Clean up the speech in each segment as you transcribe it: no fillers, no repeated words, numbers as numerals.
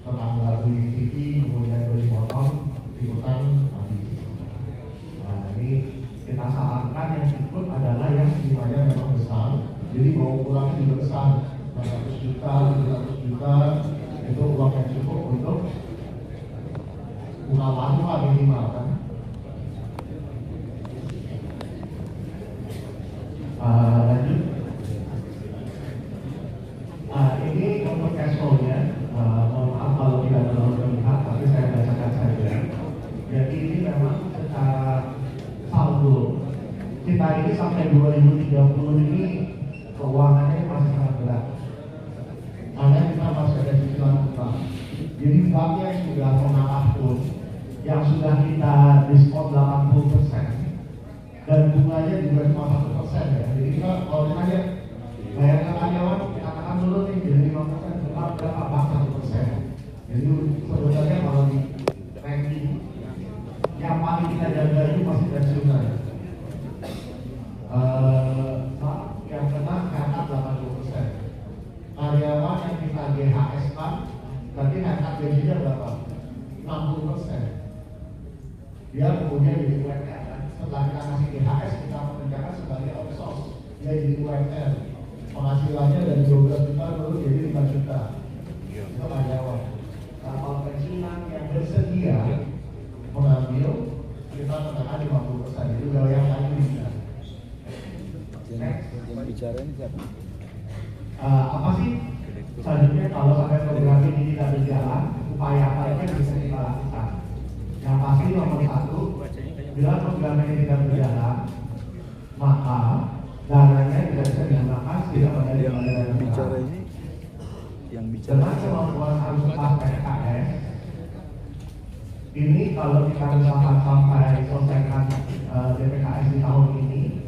tentang melalui TV, kemudian beli motor, ikutan habis. Nah, ini kita sarankan yang ikut adalah yang jumlahnya memang besar, jadi bawa pulangnya juga besar, 100 juta, 200 juta, itu uang yang cukup untuk buka warung lah minimal kan. Lanjut. Ini untuk cash flow-nya, mohon maaf kalau tidak terlalu terlihat, tapi saya bacakan saja. Jadi ini memang secara saldo kita ini sampai 2030 ini keuangannya masih sangat berat. Karena kita masih ada cicilan utang. Jadi bank yang sudah mengalah pun, yang sudah kita diskon 80% dan bunganya juga cuma 1% ya. Jadi kita kalau ditanya bayar karyawan, katakan dulu nih jadi 5%, tetap berapa bang 1%. Jadi sebenarnya kalau di ranking yang paling kita jaga itu masih pensiunan. Yang kena haircut 80%. Karyawan yang kita GHS kan, berarti haircut gajinya berapa? 60%. Dia kemudian jadi UMR kan. Setelah kita kasih GHS, kita mengerjakan sebagai outsource. Dia jadi UMR. Penghasilannya dari 12 juta dulu jadi 5 juta. Itu karyawan. Nah, kalau pensiunan yang bersedia mengambil, kita kenakan 50%. Jadi udah yang paling bisa. Yang bicara ini siapa? Apa sih selanjutnya kalau sampai program ini tidak berjalan, upaya apa yang bisa kita lakukan? Yang pasti nomor satu, bila program ini tidak berjalan, maka dananya tidak bisa digunakan tidak pada yang bicara ini yang bicara dengan kemampuan arus pas PKS ini kalau kita misalkan sampai selesaikan DPKS di tahun ini,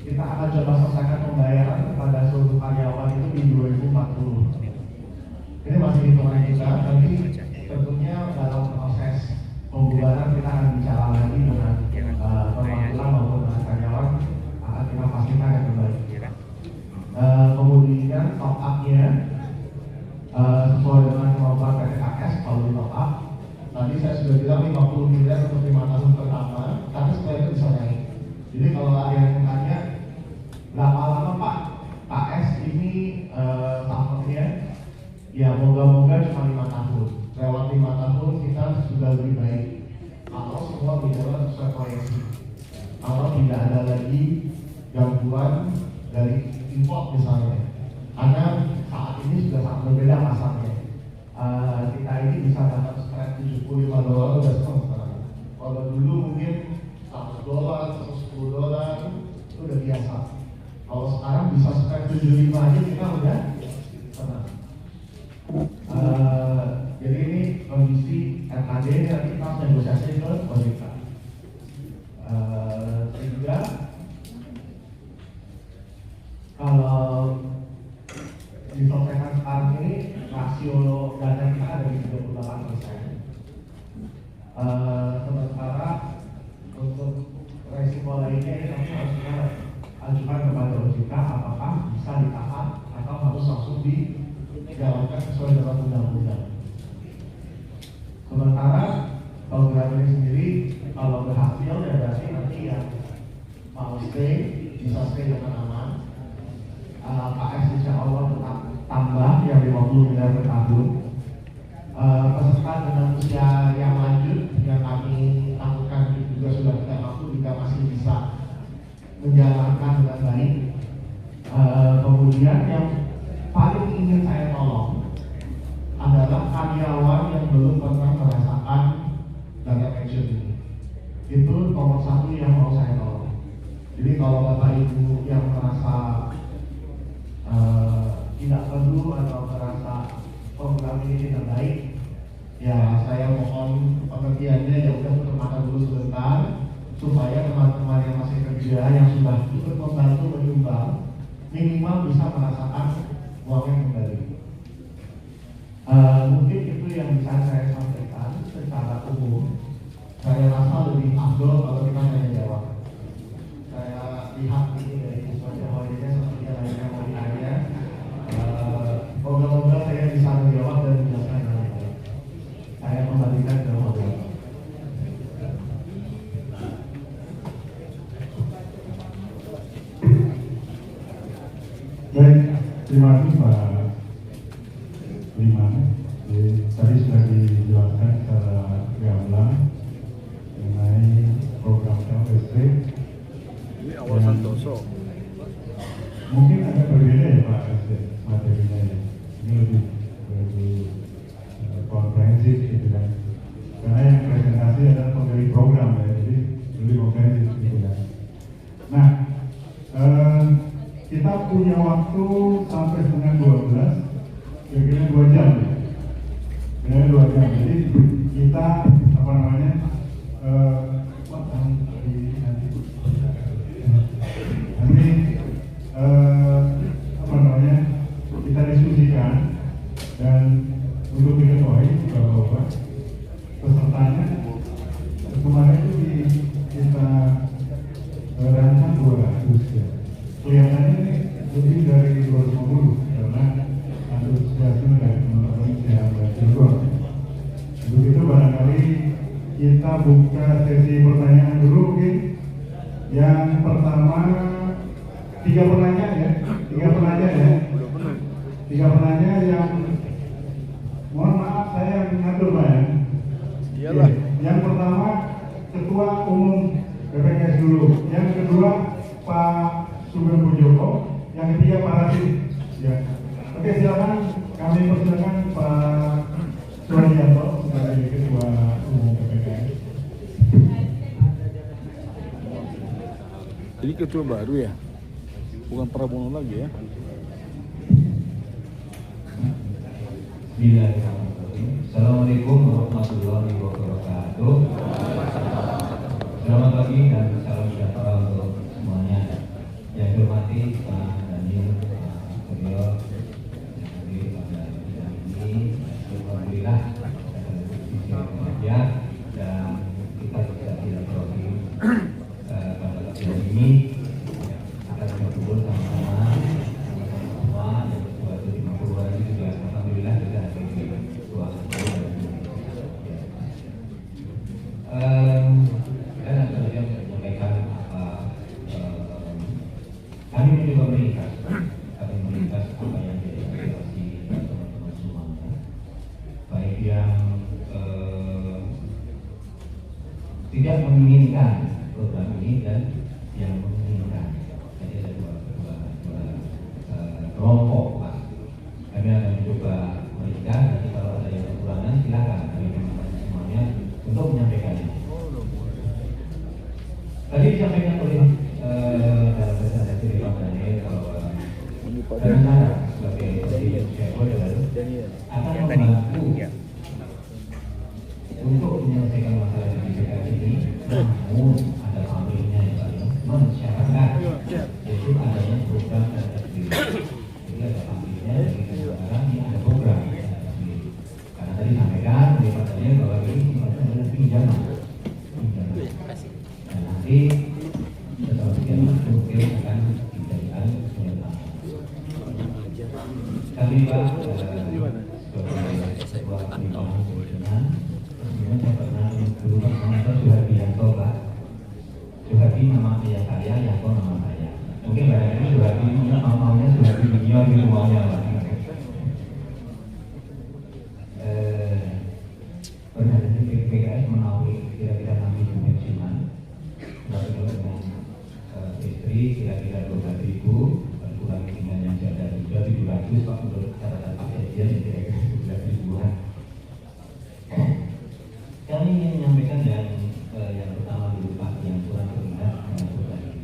kita akan coba selesaikan pembayaran kepada seluruh karyawan itu di 2040. Ini masih hitungan kita, tapi tentunya dalam proses pembubaran kita akan bicara lagi dengan perwakilan maupun dengan karyawan, akan kita pastikan yang terbaik. Kemudian top up-nya sesuai dengan kemampuan PTKS kalau di top up. Tadi saya sudah bilang 50 miliar untuk 5 tahun pertama, tapi setelah itu bisa naik. Jadi kalau ada yang tanya berapa lama Pak KS ini tahunnya, ya moga-moga cuma 5 tahun. Lewat 5 tahun kita sudah lebih baik kalau semua berjalan sesuai proyeksi. Kalau tidak ada lagi gangguan dari import misalnya, karena saat ini sudah sangat berbeda pasarnya. Kita ini bisa dapat spread $75 udah senang sekarang. Kalau dulu mungkin $100, $110 itu udah biasa. Kalau sekarang bisa spread 75 aja kita udah senang. Jadi ini kondisi RKD nanti kita harus negosiasi ke OJK. Sehingga kalau diselesaikan sekarang ini rasio dana kita ada di 38%. Sementara untuk resiko lainnya ini nanti harus kita ajukan kepada OJK apakah bisa ditahan atau harus langsung dijalankan sesuai dengan undang-undang. Sementara program ini sendiri kalau berhasil ya berarti nanti yang mau stay bisa stay dengan aman. KS insya Allah tetap tambah yang 50 miliar per tahun. Peserta dengan usia yang lanjut yang kami lakukan juga sudah tidak mampu jika masih bisa menjalankan dengan baik. Kemudian yang paling ingin saya tolong adalah karyawan yang belum pernah merasakan dana pensiun ini. Itu nomor satu yang mau saya tolong. Jadi kalau Bapak Ibu yang merasa tidak perlu atau merasa program ini tidak baik, ya saya mohon pengertiannya ya udah putar mata dulu sebentar supaya teman-teman yang masih kerja yang sudah ikut membantu menyumbang minimal bisa merasakan uangnya kembali. Mungkin itu yang bisa saya sampaikan secara umum. Saya rasa lebih afdol kalau kita hanya jawab. Saya lihat ini dari Pusat Holiday sepertinya lainnya mau ditanya. Moga-moga saya bisa menjawab dan menjelaskan dengan baik. Jadi, tadi sudah dijelaskan secara gamblang mengenai program listrik. Ini awal Santoso. Mungkin agak berbeda ya Pak Presiden materinya ya. Ini lebih komprehensif gitu kan. Karena yang presentasi adalah pemberi program ya, jadi lebih komprehensif gitu kan. Nah, kita punya waktu sampai setengah 12, kira-kira 2 jam ya. Kira-kira 2 jam. Jadi kita apa namanya? Kita diskusikan dan untuk diketahui bahwa pesertanya kemarin itu kita rancang 200 ya. Kelihatannya ini lebih dari 250 karena antusiasme dari teman-teman yang berjubel. Untuk itu barangkali kita buka sesi pertanyaan dulu mungkin. Yang pertama 3 penanya ya. 3 penanya ya. 3 penanya yang mohon maaf saya yang ngatur Pak ya. Iyalah. Yang pertama Ketua Umum BPKS dulu. Yang kedua Pak Sugeng Pujoko. Yang ketiga Pak Rasid. Ya. Oke silakan kami persilakan Pak Suharyanto sebagai Ketua Umum BPKS. Ini ketua baru ya? Bukan Prabowo lagi ya? Assalamualaikum warahmatullahi wabarakatuh. Selamat pagi dan salam sejahtera untuk semuanya. Yang dihormati Pak Daniel, beliau hadir pada sidang ini. Alhamdulillah bahagia dan kita bisa silaturahmi pada sidang ini. Kita berkumpul sama-sama semua yang berbuat di Makura ini juga alhamdulillah kita hadir di ruangan. Saya saja menyampaikan kami mencoba meringkas apa yang jadi aspirasi teman-teman semuanya, baik yang tidak menginginkan program ini dan yang menginginkan. Jadi ada dua kelompok Pak. Kami akan mencoba meringkas, nanti kalau ada yang kekurangan silakan kami menyampaikan semuanya untuk menyampaikannya. Tadi disampaikan oleh dalam presentasi Pak Daniel bahwa rencana sebagai stakeholder akan membantu untuk menyelesaikan masalah di BPKS ini, namun ada pamrihnya ya Pak, mensyaratkan yaitu adanya program dan sendiri. Jadi ada pamrihnya dari sekarang ini ada program sendiri. Karena tadi sampaikan oleh Pak Daniel bahwa ini sifatnya adalah pinjaman. Dan nanti setelah sekian waktu mungkin akan dijadikan penyelam. Kami Pak sebagai sebuah pertimbangan pimpinan, saya pernah dulu nama Suharyanto Pak. Suhardi nama ayah saya, Yanto nama saya. Mungkin barangkali Suhardi namanya Suhardi Junior di semuanya Pak. Pernyataan BPKS menaungi kira-kira 6.000 pensiunan. Lalu dengan istri kira-kira 12.000, kurangi dengan yang ada juga 700 Pak menurut catatan Pak Sekjen kira-kira 12.000-an. Kami ingin menyampaikan yang pertama dulu Pak, yang kurang berminat dengan program ini.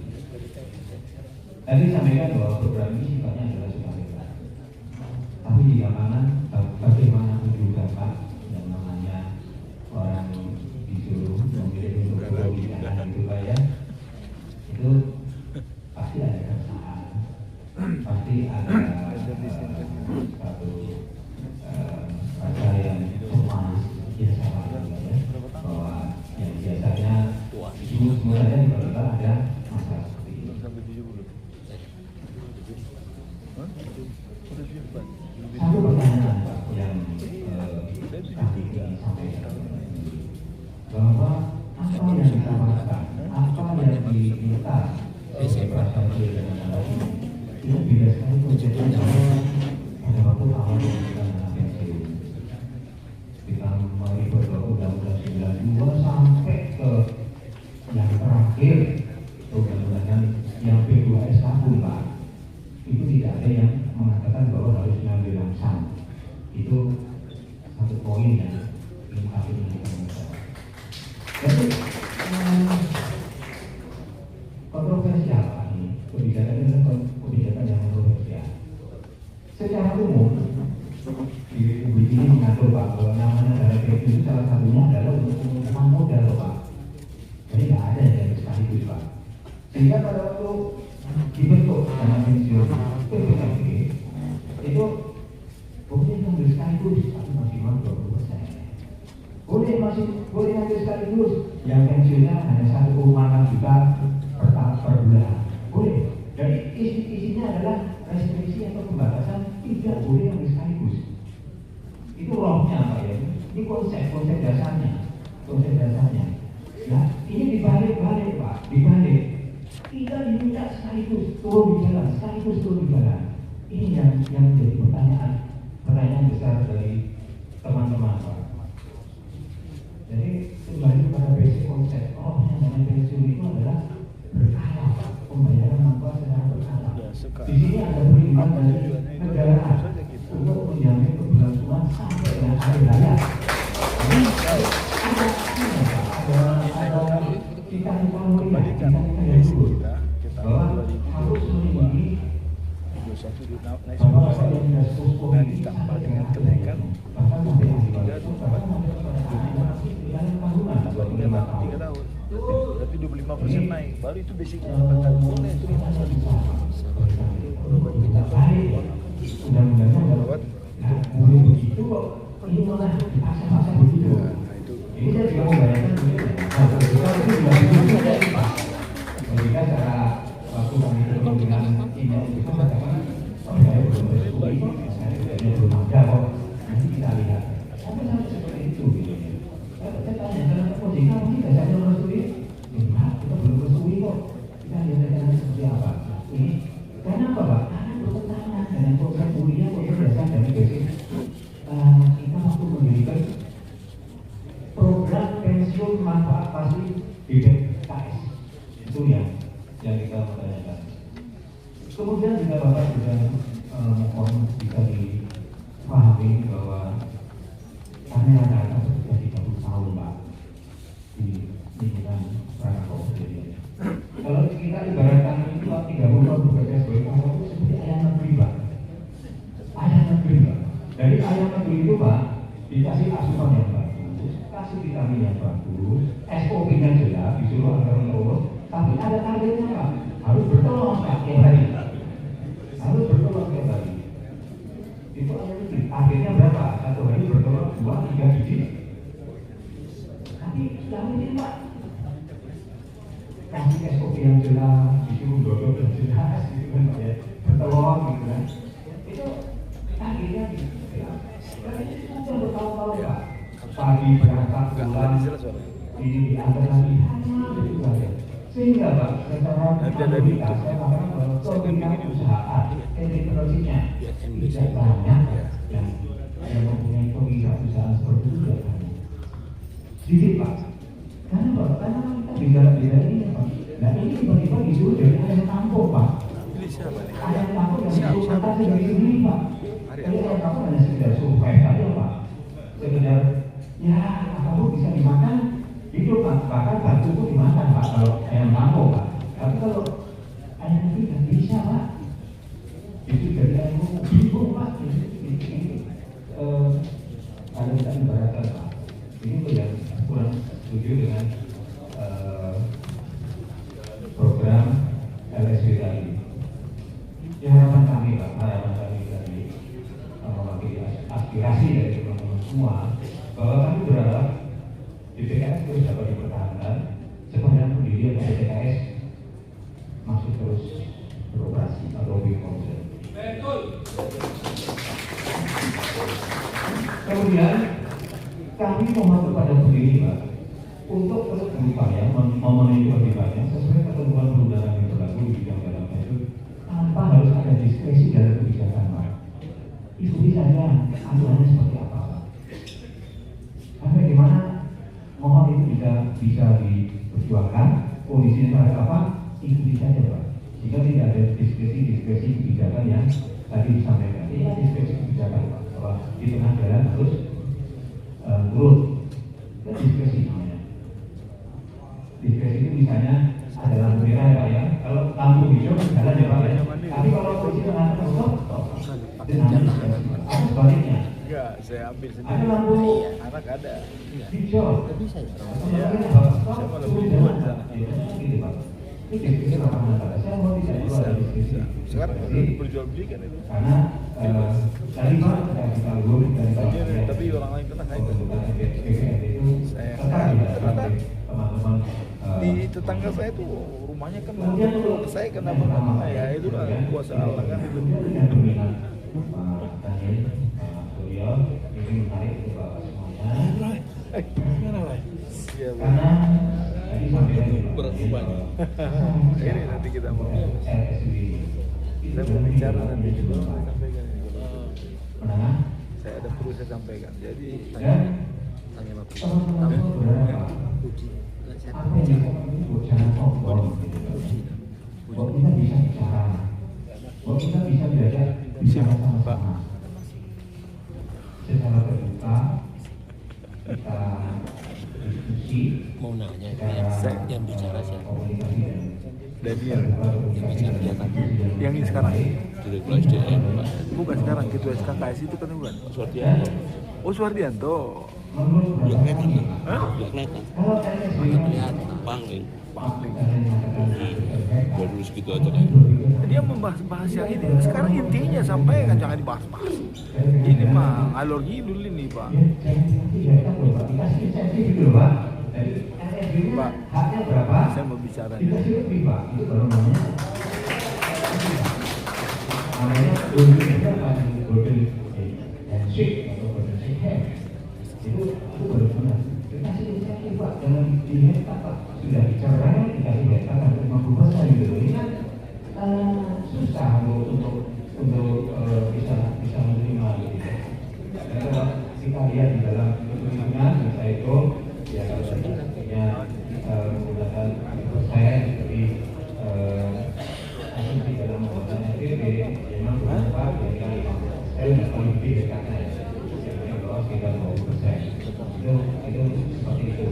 Tadi sampaikan bahwa program ini sifatnya adalah sukarela. Tapi di lapangan bagaimanapun juga Pak, yang namanya orang disuruh memilih untuk berbicara gitu Pak ya, itu pasti ada keresahan, pasti ada satu rasa yang cemas biasa ya, bahwa yang biasanya semua saja tiba-tiba ada masalah seperti ini. Satu pertanyaan Pak yang kami ingin sampaikan bahwa apa yang ditawarkan, apa yang diminta oleh perasaan dan ini itu beda sekali konsepnya pada waktu awal pembentukan dana pensiun. itu satu poin yang ingin kami menyampaikan. Jadi kontroversial Pak ini, kebijakan ini kebijakan yang kontroversial. Secara umum di Republik ini mengatur Pak bahwa namanya dana pensiun itu salah satunya adalah untuk pengumuman modal Pak. Jadi nggak ada yang sekaligus Pak. Sehingga pada waktu dibentuk dana pensiun PPKB itu boleh ngambil sekaligus tapi maksimal 20%. Boleh ngambil sekaligus yang pensiunnya hanya 1,6 juta per bulan. Boleh. Jadi isinya adalah restriksi atau pembatasan tidak boleh ngambil sekaligus. Itu rohnya Pak ya. Ini konsep dasarnya. Nah, ini dibalik Pak, dibalik. Tidak diminta sekaligus turun di jalan. Ini yang menjadi pertanyaan besar dari teman-teman Pak. Jadi kembali pada basic konsep rohnya dengan pensiun itu adalah berkala Pak, pembayaran manfaat secara berkala. Di sini ada perlindungan dari negara untuk menjamin keberlangsungan sampai dengan akhir hayat. Jadi ada kita yang dulu bahwa harus melindungi dan ditambah dengan kenaikan 3 tahun. Berarti 25% naik. Baru itu basicnya bakal boleh itu undang-undangnya begitu kok ini malah dipaksa-paksa begitu. Ini saya juga membayangkan ketika cara waktu kami bertemu dengan ini itu katakan saya belum bersuai, saya belum ada kok. Nanti kita lihat. Sampai seperti itu. Saya tanya, kenapa kok jika mungkin saya belum bersuai? Enggak, kita belum bersuai kok. Kita lihat nanti seperti apa. Ini karena apa Pak? Karena bertentangan dengan konsep kuliah kok berdasarkan dari basic. Kita waktu mendirikan program pensiun manfaat pasti BPKS itu yang kita pertanyakan. Kemudian juga Bapak juga mohon bisa dipahami bahwa kami ada sekitar 30 tahun Pak di lingkungan perangkat kejadian. Kalau kita ibaratkan itu 30 tahun bekerja sebagai pengawas itu seperti ayam negeri Pak. Ayam negeri Pak. Dari ayam negeri itu Pak dikasih asupan yang bagus, kasih vitamin yang bagus, SOP-nya jelas, disuruh agar menurut, tapi ada targetnya Pak. Harus bertelur Pak tiap hari. Harus bertelur tiap hari. Itu ayam negeri. Targetnya berapa? Satu hari bertelur 2-3 biji. Tapi yang ini Pak kasih SOP yang jelas, disuruh dodol dan jelas, gitu kan Pak ya, bertelur gitu kan. Itu targetnya gitu. Itu sudah bertahun-tahun Pak. Pagi berangkat pulang, ini diantar lagi hanya begitu saja. Sehingga Pak, secara kualitas saya katakan bahwa keuntungan perusahaan, entrepreneurship-nya tidak banyak yang mempunyai keuntungan perusahaan seperti itu tidak banyak. Sedikit Pak. Karena Pak, karena kita bicara ini Pak. Nah ini tiba-tiba disuruh dari ayam kampung Pak. Ayam kampung yang disuruh kata sendiri Pak. Jadi ayam kampung hanya sekedar survive saja Pak. Sekedar ya apapun bisa dimakan hidup Pak. Bahkan batu pun dimakan Pak kalau ayam kampung Pak. Tapi kalau ayam negeri nggak bisa Pak. Itu dari ayam bingung Pak. Ada kita ibaratkan Pak. Ini tuh yang kurang setuju dengan program LSW tadi. Ya harapan kami Pak, harapan kami dari mewakili aspirasi dari teman-teman semua bahwa kami berharap BPKS terus dapat dipertahankan sepanjang pendirian BPKS masih terus beroperasi atau berfungsi. Kemudian kami mohon kepada pendiri Pak untuk terus berupaya memenuhi kewajibannya sesuai ketentuan perundangan yang berlaku di bidang dana pensiun tanpa harus ada diskresi dalam kebijakan Pak. Ikuti saja aturannya seperti apa Pak. Sampai di mana mohon itu bisa diperjuangkan, kondisinya seperti apa, ikuti saja Pak. Jika tidak ada diskresi kebijakan yang tadi disampaikan, ini diskresi kebijakan Pak. bahwa di tengah jalan harus turun dan diskresi namanya. Diskresi itu misalnya ada lampu merah ya Pak ya, kalau lampu hijau jalan ya Pak ya, tapi kalau polisi mengatakan stop, itu namanya diskresi. Atau sebaliknya, Enggak, saya ambil ada sendiri. lampu Anak ada. hijau, Bisa ya? Iya. stop, Saya malah turun beli jalan. dua di sana. Gitu Pak. Ini diskresi lapangan Pak. Saya mau tidak keluar Bisa, dari diskresi. bisa. Sekarang udah diperjualbelikan itu. Karena tadi Pak kita belum dari Pak. Iya, tapi orang lain kena kayak itu. Saya teman-teman di tetangga saya tuh rumahnya kan saya kenapa kena ya itu lah kuasa Allah kan itu. yang dominan Pak Daniel, Pak Suryo ini menarik untuk Bapak semuanya. Iya, Bu. Karena tadi sampaikan Ini nanti kita mau. RSUD Saya mau bicara nanti juga sampaikan. menengah Saya ada perlu saya sampaikan. Jadi dan Tanya Bapak. teman-teman beberapa Uji. apa yang disebut jangan sombong gitu. Bahwa kita bisa bicara, bahwa kita bisa belajar bicara sama-sama secara terbuka, kita diskusi Mau nanya secara yang bicara siapa? komunikasi dan Daniel Yang bicara dia tadi. yang ini sekarang Direktur SDM Pak. bukan sekarang ketua SKKS itu kan bukan? Suardianto. Oh Suardianto. menurut Udah kelihatan kan? Hah? Udah kelihatan. kalau RSUD Udah kelihatan. Pangling. Gua dulu segitu aja kan. Dia membahas yang ini. Sekarang intinya sampaikan jangan dibahas-bahas. Ini mah alur ngidul ini Pak. Pak, haknya berapa? saya mau bicara. Dikasih lebih Pak, itu baru namanya golden itu apa? Golden handshake atau golden hand. Itu baru benar. Dikasih lebih Pak, jangan dilihat apa sudah bicara dikasih lihat kan 50% gitu. Ini kan susah untuk bisa menerima gitu. Dan kalau kita lihat di dalam hitung-hitungan bisa itu ya kalau sebenarnya menggunakan persen seperti asumsi dalam pembuatan SPP memang berapa kira-kira 50% atau lebih dekatnya yang bawah sekitar 20%. Itu seperti itu.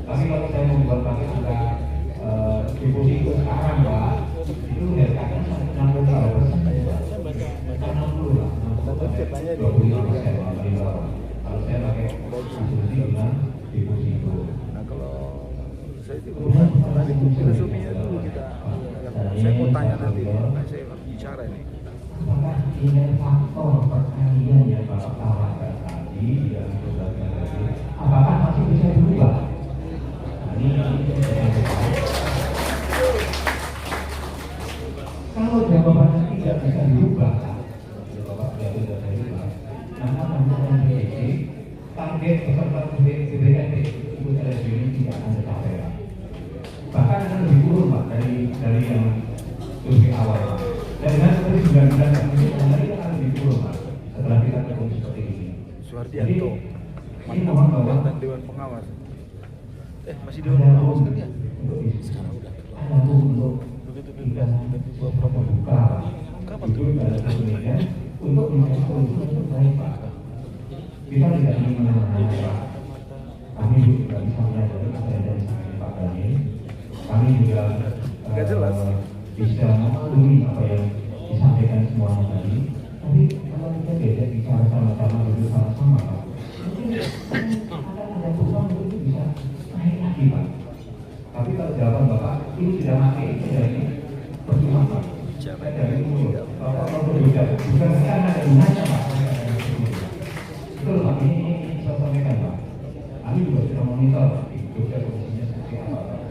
Tapi kalau saya membuat pakai angka deposito sekarang Pak, itu dekatnya 63%. 60 lah, 25%. Kalau saya pakai asumsi dengan deposito. Nah kalau saya itu tadi filosofinya dulu kita. Saya mau tanya nanti, saya harus bicara ini. Apakah ini faktor perkalian yang Bapak tawarkan tadi di dalam program tadi, apakah masih bisa berubah? Nah, ini kalau jawabannya tidak bisa dirubah, Bapak tidak bisa dirubah, maka teman-teman BPC target peserta BPNT itu RSUD tidak akan tercapai. Bahkan akan lebih turun Pak dari yang survei awal Pak. Dan dengan seperti 9 bulan yang ini akan lebih turun Pak setelah kita ketemu seperti ini. Suhardianto, Ini mohon bahwa mantan Dewan Pengawas. Masih Dewan Pengawas kan ya? Sekarang udah. ada untuk Begitu kita buat promo. membuka Kapan itu tuh? pada Indonesia untuk mencari solusi yang terbaik Pak. Kita tidak ingin menang-menang Pak. Kami juga bisa menyadari apa yang dari Pak Daniel. Kami juga Nggak jelas. bisa memaklumi apa yang disampaikan semuanya tadi. Tapi kalau kita diajak bicara sama-sama, duduk sama-sama Pak, mungkin akan ada peluang untuk itu bisa naik lagi Pak. Tapi kalau jawaban Bapak ini tidak mati, ini percuma Pak. Saya dari itu, kalau berbeda, bukan saya ada gunanya Pak. Betul Pak, ini saya sampaikan Pak. Kami juga sudah monitor Pak, di Jogja kondisinya seperti apa Pak.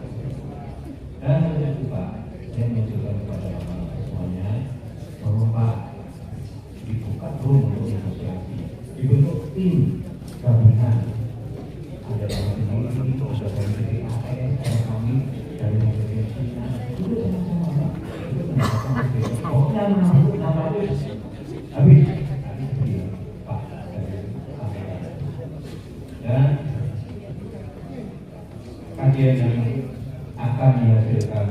Dan itu Pak, saya menunjukkan kepada Bapak semuanya bahwa Pak dibuka room untuk negosiasi, dibentuk tim gabungan. Ada Bapak sendiri, ada dari AS, ada kami, dari Negeri China, itu sama-sama Pak. Itu mendapatkan pokoknya nama itu habis Pak dari sampaikan. Dan kajian yang akan dihasilkan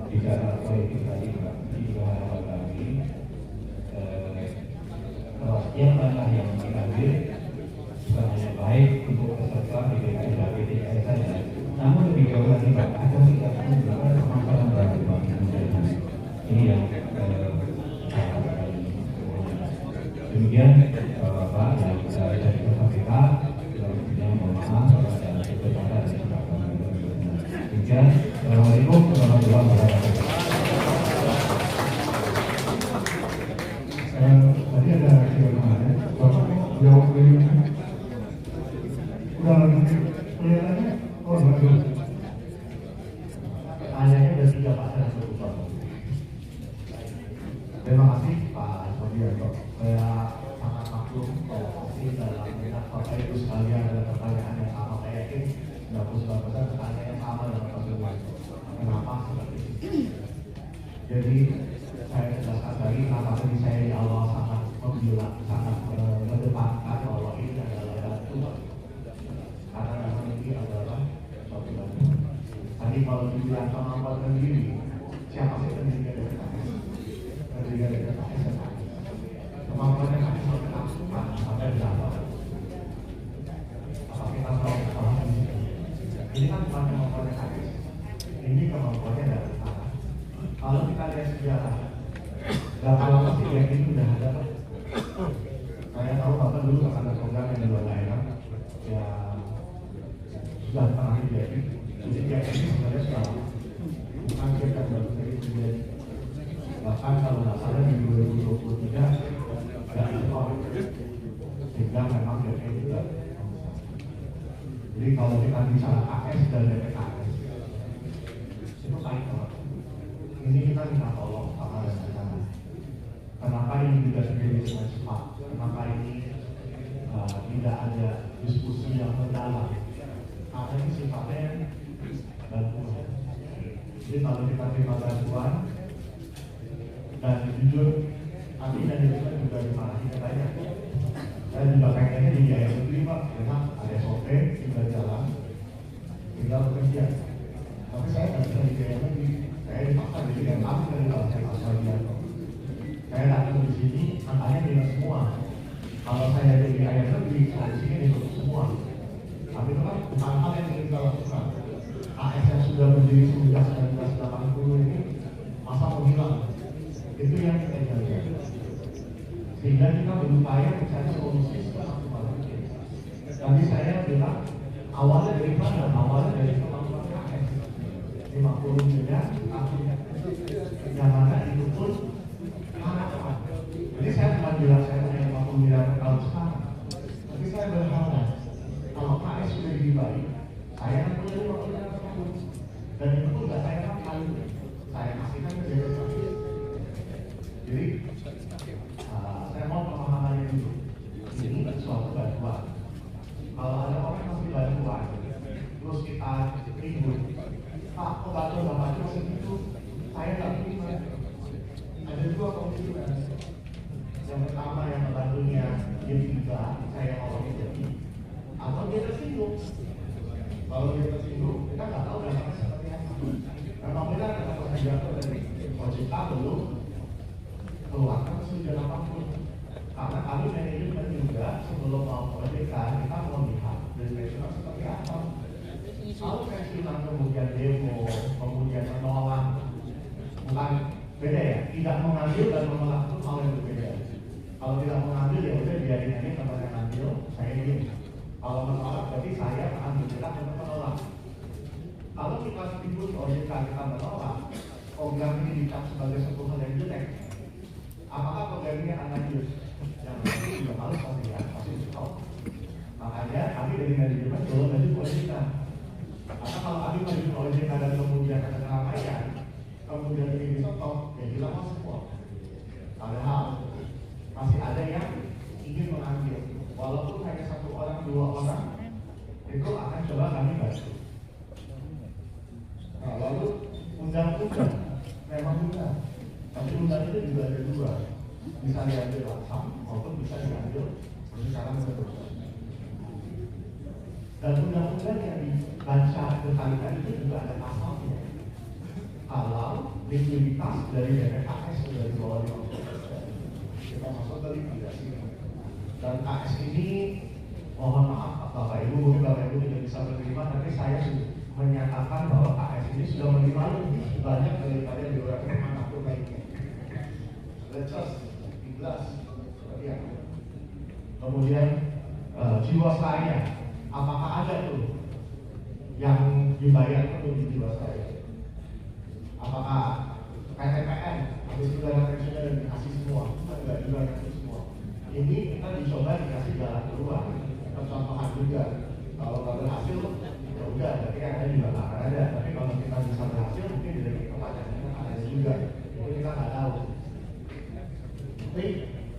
di dalam politik tadi Pak, ini juga harapan kami yang langkah yang kita ambil baik untuk peserta PPKI dan PTKI saja. Namun lebih jauh lagi Pak, ada 30 permasalahan baru Pak yang muncul. Ini yang demikian Bapak yang dari KPK yang mohon maaf kepada kepada dan demikian. Assalamualaikum warahmatullahi wabarakatuh. Tadi ada kira-kira Bapak jawab dari mana? Udah kelihatannya bagus. Pertanyaannya ada 3 Pak, saya langsung. Terima kasih Pak Sugiarto. Saya sangat maklum kalau pasti dalam minat Bapak Ibu sekalian ada pertanyaan yang sama. Saya yakin 99% pertanyaan yang sama dengan Pak Sugiarto. Kenapa seperti itu? Jadi saya jelaskan lagi kenapa tadi saya di awal sangat membilang, sangat mengedepankan bahwa ini adalah bantuan. Karena memang ini adalah suatu bantuan. Tadi kalau dibilang kemampuan sendiri, siapa sih pendiri dari PKS? Pendiri dari PKS kemampuannya kan mengatakan sampai berapa? Apa kita tahu kalau ini kan bukan kemampuannya PKS, ini kemampuannya dari sana. Kalau kita lihat sejarah, berapa lama sih yang ini sudah ada? Saya tahu Bapak dulu akan ada program yang di luar daerah yang sudah pernah terjadi. Jadi yang ini sebenarnya sudah lama. Bukan kita baru terjadi. Bahkan kalau nggak salah di 2023 dan sehingga memang DP juga. Jadi kalau kita bicara AS dan DPKS itu baik banget. Ini kita minta tolong sama rekan-rekan. Kenapa ini tidak terjadi dengan cepat? Kenapa ini tidak ada diskusi yang mendalam? Karena ini sifatnya bantuan. Jadi kalau kita terima bantuan dan jujur, kami dan juga dimarahi katanya. Saya juga pengennya di biaya negeri Pak, karena ada SOP, tinggal jalan, tinggal bekerja. Tapi saya nggak bisa di biaya negeri. Saya dipaksa jadi yang kami dari bahasa Australia. Saya datang di sini, angkanya minus semua. Kalau saya jadi ayah negeri, solusinya ditutup semua. Tapi itu kan bukan hal yang ingin kita lakukan. AS yang sudah berdiri sejak 1980 ini masa menghilang. Itu yang kita jaga. Sehingga kita berupaya mencari solusi semaksimal mungkin. Tadi saya bilang awalnya dari mana? Awalnya dari kemampuan AS 50 miliar, yang mana itu pun harapan. Jadi saya bukan bilang saya punya 50 miliar tahun sekarang, tapi saya berharap kalau AS sudah lebih baik, saya akan punya 50 miliar tahun. Dan itu pun nggak saya makan, saya kasihkan ke desa. Jadi saya mau pemahamannya dulu. Ini suatu bantuan. Kalau ada orang yang masih bantuan, terus kita ribut, Pak, kok bantuan Bapak cuma segitu? Saya nggak terima. Ada 2 komitmen. Yang pertama yang membantunya dia juga, saya mau jadi. Atau dia tersinggung. Kalau dia tersinggung, kita nggak tahu dampaknya seperti apa. Memang benar kata Pak Sugiarto dari OJK belum keluarkan sesudah apapun. Karena kami manajemen juga sebelum mau OJK kita mau lihat dari nasional seperti apa. Kalau pensiunan kemudian demo, kemudian menolak, bukan beda ya. Tidak mengambil dan menolak itu hal yang berbeda. Kalau tidak mengambil ya udah biarin aja teman yang ambil, saya ini. Kalau menolak berarti saya akan bergerak untuk menolak. Kalau kita ribut OJK kita menolak, program ini dicap sebagai satu hal yang jelek. Apakah program ini akan lanjut? Yang itu juga harus pasti stop. Makanya kami dari manajemen belum lanjut OJK. Karena kalau kami lanjut OJK dan kemudian ada keramaian, kemudian ini di-stop, ya hilang semua. Padahal masih ada yang ingin mengambil, walaupun hanya 1 orang, 2 orang, itu akan coba kami bantu. Nah, lalu undang-undang memang benar, tapi undang itu juga ada 2, bisa diambil langsung maupun bisa diambil secara menurut. Dan undang-undang yang dibaca berkali-kali itu juga ada pasalnya. Kalau likuiditas dari BPKS sudah di bawah 50%, kita masuk ke likuidasi. Dan KS ini mohon maaf Bapak Ibu mungkin Bapak Ibu tidak bisa menerima, tapi saya menyatakan bahwa AS ini sudah menerima lebih banyak daripada BUMN manapun lainnya. Lecas, ikhlas, seperti itu. Kemudian Jiwasraya, apakah ada tuh yang dibayar untuk di Jiwasraya? Apakah PTPN habis itu dana pensiunnya dan dikasih semua? Enggak juga dikasih semua. Ini kita dicoba dikasih jalan keluar. Contohan juga, kalau nggak berhasil ya udah, tapi yang ada juga nggak akan ada. Tapi kalau kita bisa berhasil, mungkin dari kepacarannya akan ada juga. Itu kita nggak tahu. Tapi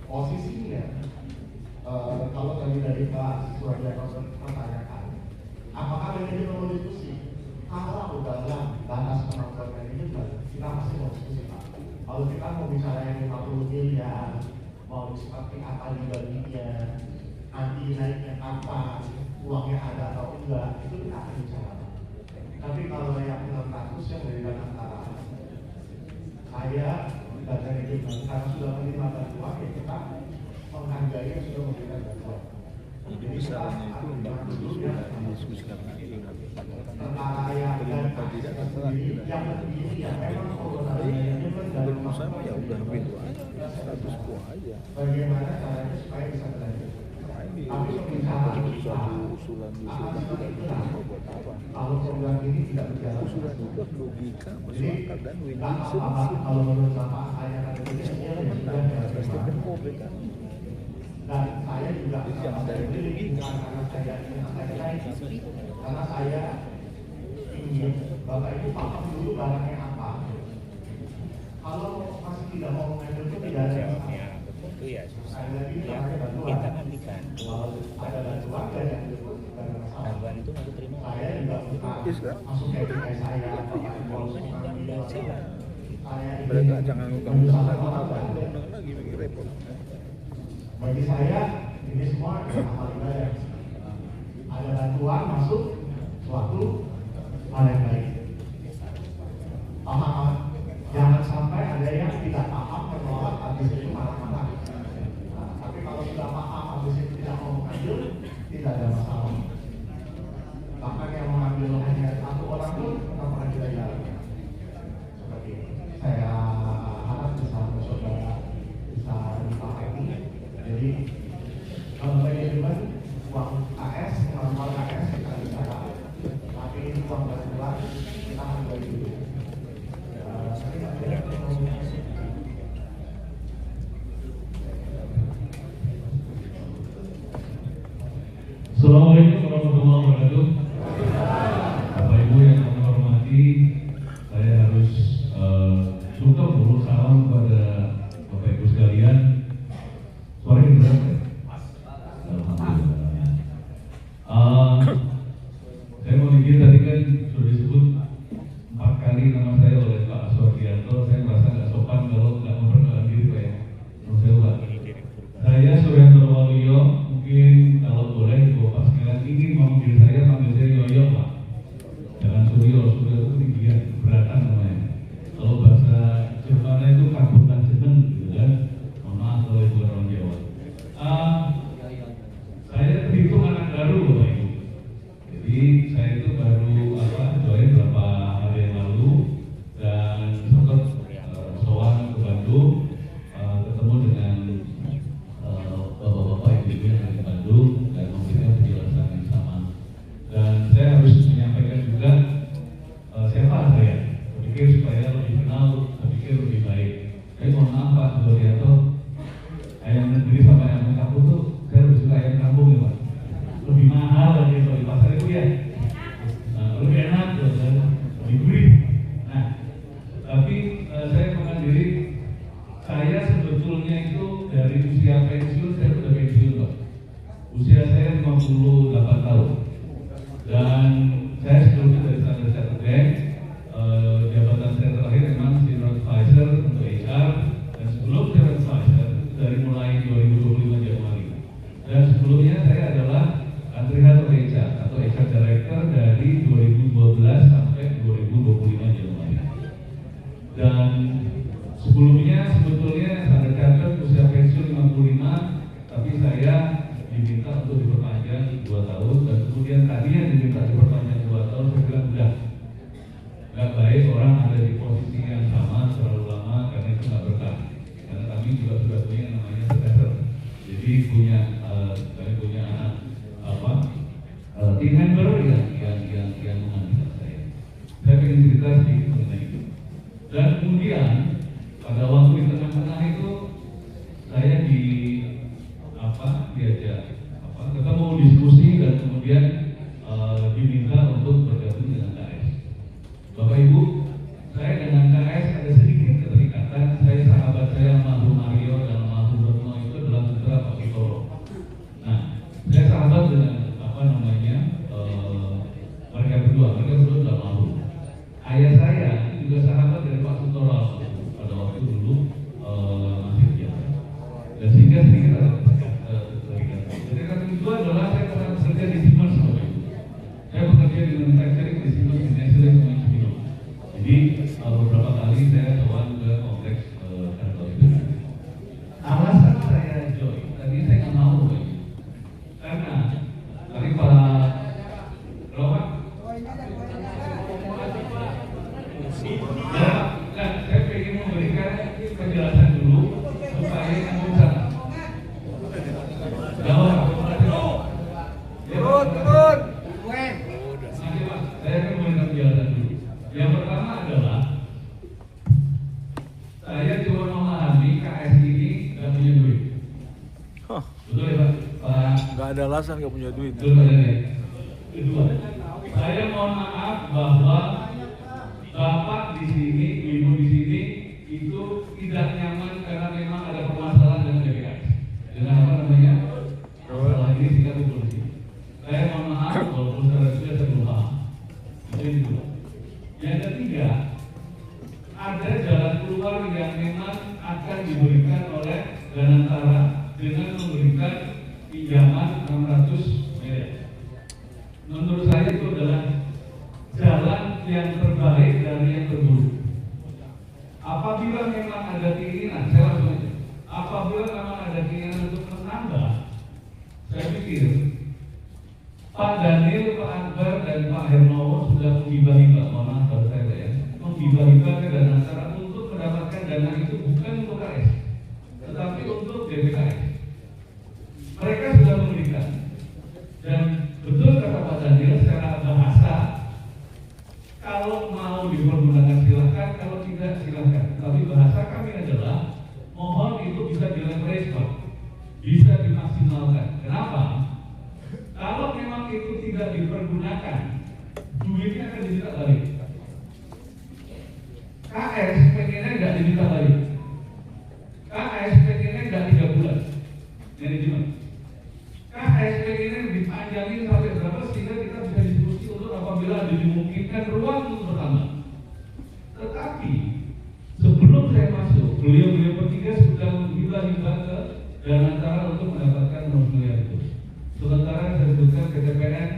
posisinya, kalau tadi dari Pak Suwardiano pertanyakan, apakah manajemen perlu diskusi? Kalau dalam batas kemampuan manajemen, kita pasti mau diskusi Pak. Kalau kita mau bicara yang 50 miliar, mau seperti apa dibaginya, nanti naiknya kapan, uangnya ada atau enggak, itu kita akan bicara. Tapi kalau yang 600 yang dari dana antara, saya dan manajemen karena sudah menerima bantuan, ya kita menghargai yang sudah memberikan bantuan. Jadi besarannya itu 40 sudah didiskusikan lagi. Perkara yang yang berdiri yang memang menurut saya ya udah begitu aja, status quo aja. Bagaimana caranya supaya bisa berlanjut? Tapi pembicaraan suatu usulan tidak buat apa? kalau program ini tidak berjalan, Usulan itu logika masuk akal dan win-win kalau menurut Bapak saya akan Statement publik kan. dan saya juga Jadi jangan dari diri. karena saya ingin Bapak Ibu paham dulu barangnya apa. Kalau masih tidak mau mengambil itu tidak ada masalah. Itu ya susah. Ada lagi Ya, namanya bantuan. kita kan dibantu. Kalau ada bantuan dan yang tidak ada masalah. Bantuan itu nggak diterima. Saya juga bukan Yes, kan? masuk kayak saya Bapak Ibu Kan undang-undang sila. saya Mereka jangan undang-undang lagi, undang-undang lagi bikin repot. bagi saya ini semua adalah amal ibadah. Ada bantuan masuk suatu hal yang baik. Paham? Jangan sampai ada yang tidak paham menolak habis itu marah-marah. Nah, tapi kalau sudah paham habis itu tidak mau mengambil, tidak ada masalah. Bahkan yang mengambil hanya satu orang pun kita pernah kita jalankan. Seperti ini. Saya harap bisa mencoba bisa dipahami. Jadi kalau manajemen uang AS, uang AS kita bicara. Tapi ini uang bantuan kita hargai dulu. Assalamualaikum warahmatullahi wabarakatuh. Bapak Ibu yang kami hormati, saya harus sungkem dulu salam kepada Bapak Ibu sekalian. Suara ini berat ya? Alhamdulillah. Saya mau izin tadi kan sudah disebut 4 kali nama saya oleh Pak Suwardianto. Saya merasa nggak sopan kalau nggak memperkenalkan diri Pak ya. Saya Suryanto Waluyo. Mungkin kalau boleh Bapak sekalian ingin memanggil saya, panggil saya Yoyo Pak. Jangan Suryo, Suryo itu tinggian, beratan namanya. Kalau bahasa Jerman itu kabutan jeneng gitu kan. Mohon maaf kalau itu orang Jawa. Saya terhitung anak baru Bapak Ibu. Jadi saya itu baru join beberapa hari yang lalu dan sempat sowan ke Bandung, ketemu dengan bapak-bapak ibu yang dari Bandung dan memberikan penjelasan yang sama. Dan saya harus menyampaikan juga siapa saya. Saya pikir supaya lebih kenal, saya pikir lebih baik. Tapi mohon maaf Pak Suwardianto, ayam negeri sama ayam kampung tuh saya lebih suka ayam kampung ya Pak. Lebih mahal lagi kalau di pasar itu ya. Lebih enak, lebih gurih. Nah, tapi saya mengadili saya sebetulnya itu dari usia pensiun, saya sudah pensiun Pak. Usia saya 58 tahun. Dan saya sebelumnya dari Standard Chartered Bank, jabatan saya terakhir memang Senior Advisor untuk HR. Dan sebelum Senior Advisor, dari mulai 2025 Januari. Dan sebelumnya saya adalah Country Head of HR atau HR Director tahun, dan kemudian tadinya diminta diperpanjang 2 tahun, saya bilang udah nggak baik orang ada di posisi yang sama terlalu lama, karena itu nggak berkah. Karena kami juga sudah punya yang namanya successor, jadi kami punya anak team member yang menggantikan saya. Saya ingin cerita sedikit mengenai itu. Dan kemudian pada waktu di tengah-tengah itu saya diajak ketemu diskusi dan kemudian diminta untuk bergabung dengan KS. Bapak Ibu, saya dengan KS ada sedikit keterikatan. Saya sahabat saya almarhum Mario dan almarhum Retno itu adalah putra Pak Kitoro. Nah, saya sahabat dengan mereka berdua sudah almarhum. Ayah saya itu juga sahabat dari Pak Sutoro pada waktu dulu masih biasa. Dan sehingga sedikit ada keterikatan. Keterikatan kedua adalah saya pernah bekerja di Siemens, Bapak Ibu. Saya bekerja di manufacturing di Siemens Financial Management. Jadi beberapa kali saya sowan ke kompleks kantor itu. Alasan saya join, tadi saya nggak mau, Bapak Ibu. Karena tadi Pak Roman, saya ingin memberikan penjelasan dulu supaya kamu bisa. Saya akan memberikan penjelasan dulu. Yang pertama adalah saya cuma memahami KS ini nggak punya duit. Betul ya Pak? Nggak ada alasan nggak punya duit. Betul Pak ya. Kedua, saya mohon maaf bahwa Bapak di sini, Ibu di sini itu tidak nyaman karena memang ada permasalahan dengan DPS. Dengan apa namanya? Masalah ini tingkat polisi. Saya mohon maaf walaupun secara sudah saya belum paham. Itu yang kedua. Yang ketiga, ada jalan keluar yang memang akan diberikan oleh Danantara dengan memberikan pinjaman 600 miliar. Menurut saya itu adalah jalan yang terbaik dari yang terburuk. Apabila memang ada keinginan, saya langsung aja. Apabila memang ada keinginan untuk menambah, saya pikir Pak Daniel, Pak Akbar, dan Pak Hernowo sudah menghibah-hibah, mohon maaf kalau saya ya, menghibah-hibah ke Danantara untuk mendapatkan dana itu bukan untuk KS, tetapi untuk DPKS. Mereka sudah memberikan, dan betul kata Pak Daniel secara bahasa, kalau mau dipergunakan silahkan, kalau tidak silahkan. Tapi bahasa kami adalah mohon itu bisa dileverage, Pak, bisa dimaksimalkan. Kenapa? Kalau memang itu tidak dipergunakan, duitnya akan diminta balik. KS pengennya nggak diminta balik. KS pengennya nggak 3 bulan manajemen. KS pengennya dipanjangin sampai berapa sehingga kita bisa diskusi untuk apabila dimungkinkan ruang untuk bertambah. Tetapi sebelum saya masuk, beliau bertiga sudah menghibah-hibah ke Danantara untuk mendapatkan 6 miliar itu. Sementara saya sebutkan ke TPN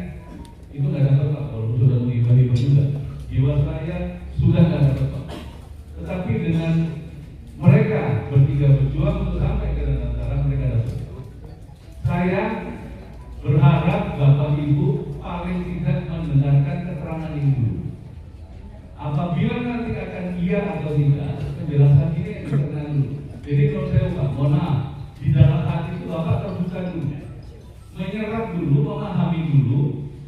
itu nggak dapat Pak, walaupun sudah menghibah-hibah juga. Jiwasraya sudah nggak dapat Pak. Tetapi dengan mereka bertiga berjuang untuk sampai ke Danantara, mereka dapat. Saya berharap Bapak Ibu paling tidak mendengarkan keterangan ini dulu. Apabila nanti akan iya atau tidak, penjelasan ini yang dikenal dulu. Jadi kalau saya Pak, mohon maaf, di dalam hati itu Bapak terbuka dulu, menyerap dulu, memahami dulu,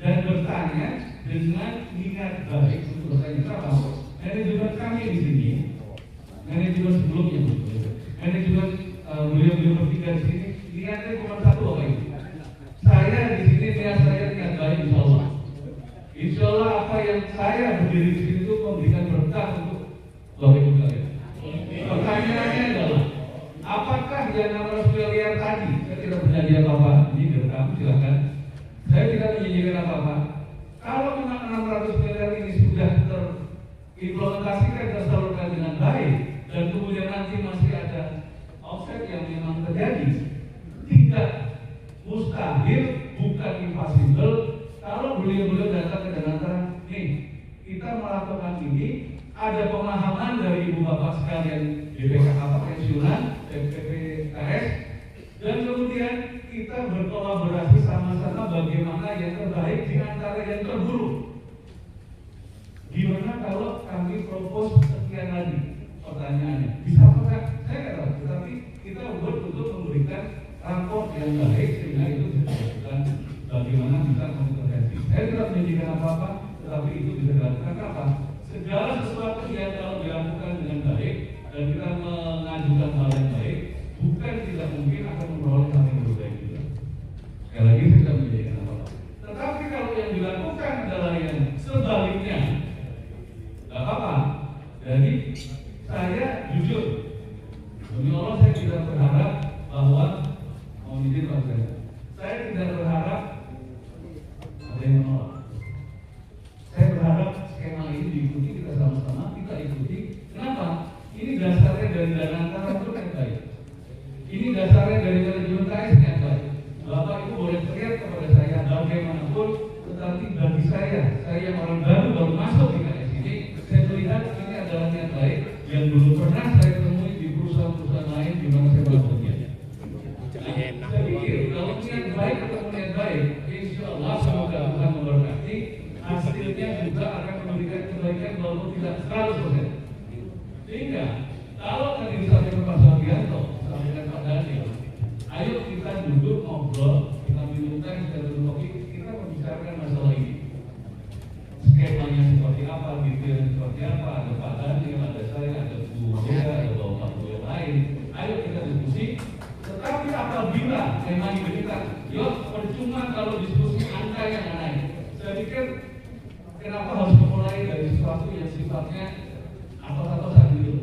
dan bertanya dengan niat baik untuk bertanya. Kenapa? Manajemen kami di sini, manajemen sebelumnya, manajemen beliau bertiga di sini, niatnya cuma satu Bapak Ibu. Saya di sini niat saya niat baik, insya Allah. Insya Allah apa yang saya berdiri di sini itu memberikan berkah untuk Bapak Ibu kalian. Pertanyaannya adalah, apakah yang 600 miliar tadi, saya tidak berjanji apa-apa, ini direkam, silakan. Saya tidak menjanjikan apa-apa. Kalau memang 600 miliar ini sudah terimplementasikan, tersalurkan dengan baik, dan kemudian nanti masih ada offset yang memang terjadi, tidak mustahil, bukan impossible. Kalau beliau datang ke Danantara, nih kita melakukan ini, ada pemahaman dari ibu bapak sekalian DPK pensiunan, PPKS, dan kemudian kita berkolaborasi sama-sama bagaimana yang terbaik di antara yang terburuk. Gimana kalau kami propose sekian lagi pertanyaannya? Bisa apa? Saya nggak tahu, tetapi kita buat untuk memberikan raport yang baik sehingga itu bisa dilakukan bagaimana bisa mengintervensi. Saya tidak menjanjikan apa-apa, tetapi itu bisa dilakukan apa? Segala sesuatu yang kalau dilakukan dengan baik dan kita mengajukan hal yang baik, bukan tidak mungkin akan memperoleh hal yang lebih baik juga. Sekali lagi saya tidak menjanjikan apa-apa. Tetapi kalau yang dilakukan adalah yang sebaliknya, tidak apa-apa. Jadi saya jujur, demi Allah saya tidak berharap bahwa mau izin Pak Presiden, saya tidak berharap ada yang menolak. Saya berharap skema ini diikuti, kita sama-sama kita ikuti. Kenapa? Ini dasarnya dari dana antara untuk yang baik. Ini dasarnya dari manajemen KS yang baik. Bapak Ibu boleh teriak kepada saya bagaimanapun, tetapi bagi saya yang orang baru masuk di KS ini, saya melihat ini adalah niat baik yang belum pernah saya temui di perusahaan-perusahaan lain di mana saya bekerja. Nah, saya pikir kalau niat baik atau niat baik, insya Allah semoga Tuhan memberkati, hasilnya juga akan memberikan kebaikan walaupun tidak 100%. Sehingga kalau tadi disampaikan Pak Suharyanto, disampaikan Pak Daniel, ayo kita duduk ngobrol, kita minum teh, kita duduk kopi, kita membicarakan masalah ini. Skemanya seperti apa, detailnya seperti apa, ada Pak Daniel, ada saya, ada Bu Dea, ada Bapak Bu yang lain. Ayo kita diskusi. Tetapi apabila memang kita, yuk percuma kalau diskusi angka yang naik. Saya pikir kenapa harus memulai dari sesuatu yang sifatnya atas-atasan gitu.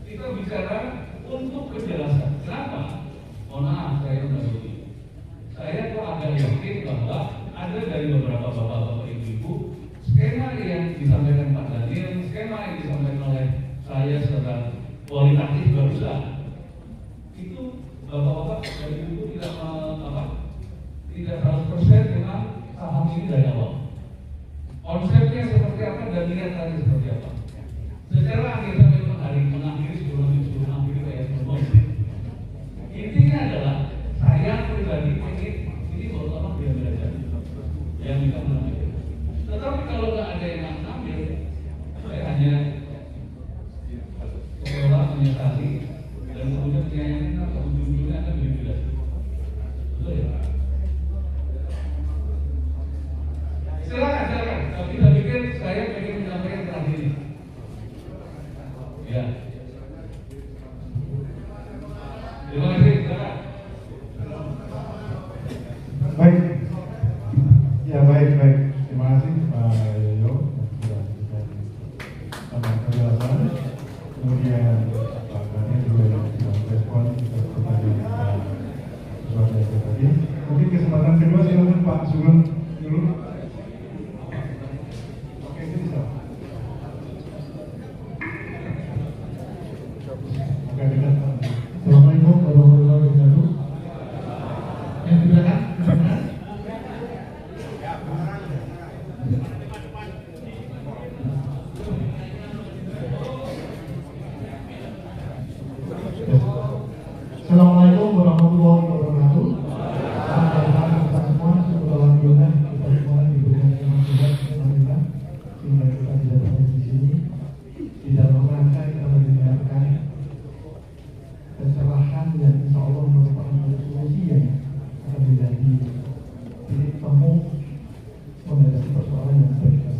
Kita bicara untuk kejelasan. Kenapa? Mohon maaf saya mendahului. Saya kok agak yakin bahwa ada dari beberapa bapak-bapak ibu-ibu skema yang disampaikan Pak Daniel, skema yang disampaikan oleh saya secara kualitatif barusan itu bapak-bapak dan ibu tidak tidak 100% memang saham ini dari awal. Konsepnya seperti apa dan niat tadi seperti apa. Secara akhir sampai hari mengakhiri sebelum akhir kayak sebelum. Intinya adalah saya pribadi ingin ini baru apa dia belajar yang kita mengambil. Tetapi kalau nggak ada yang mengambil, saya hanya seolah menyesali dan kemudian menyayangkan apa ujung-ujungnya akan berbeda. Betul ya? Silakan. Tapi saya pikir saya ingin menyampaikan terakhir ini. Ya. Terima kasih. Silakan. Baik. Ya baik. Terima kasih Pak Yoyo sudah memberikan penjelasan. Kemudian Pak Daniel juga yang sudah merespon pertanyaan kita tadi. Mungkin kesempatan kedua silakan Pak Sugeng dulu. Oke, bisa. Assalamualaikum warahmatullahi wabarakatuh. Yang di belakang, Assalamualaikum warahmatullahi wabarakatuh. Salam kita semua, semoga alhamdulillah kita semua diberikan nikmat Tuhan alhamdulillah sehingga kita bisa berada di sini di dalam rangka kita mendengarkan kesalahan yang insya Allah merupakan solusi yang akan menjadi titik temu menghadapi persoalan yang berbeda.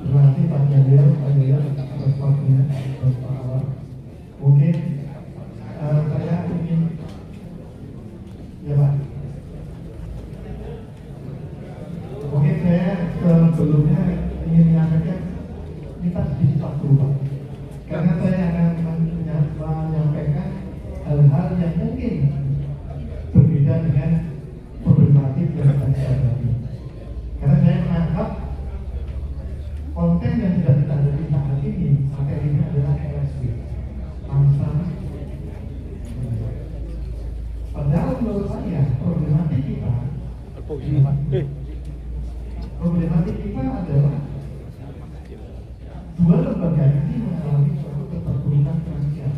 Terima kasih Pak Daniel, atas waktunya, atas Pak Awal. Mungkin saya ingin, ya Pak, mungkin saya sebelumnya ingin menyampaikan kita sedikit waktu Pak, karena saya akan menyampaikan hal-hal yang mungkin berbeda dengan problematik yang akan saya hadapi. Karena saya menganggap konten yang sudah kita hadapi saat ini, materinya adalah LSD, mangsa. Padahal menurut saya problematik kita adalah dua lembaga ini mengalami suatu keterpurukan finansial,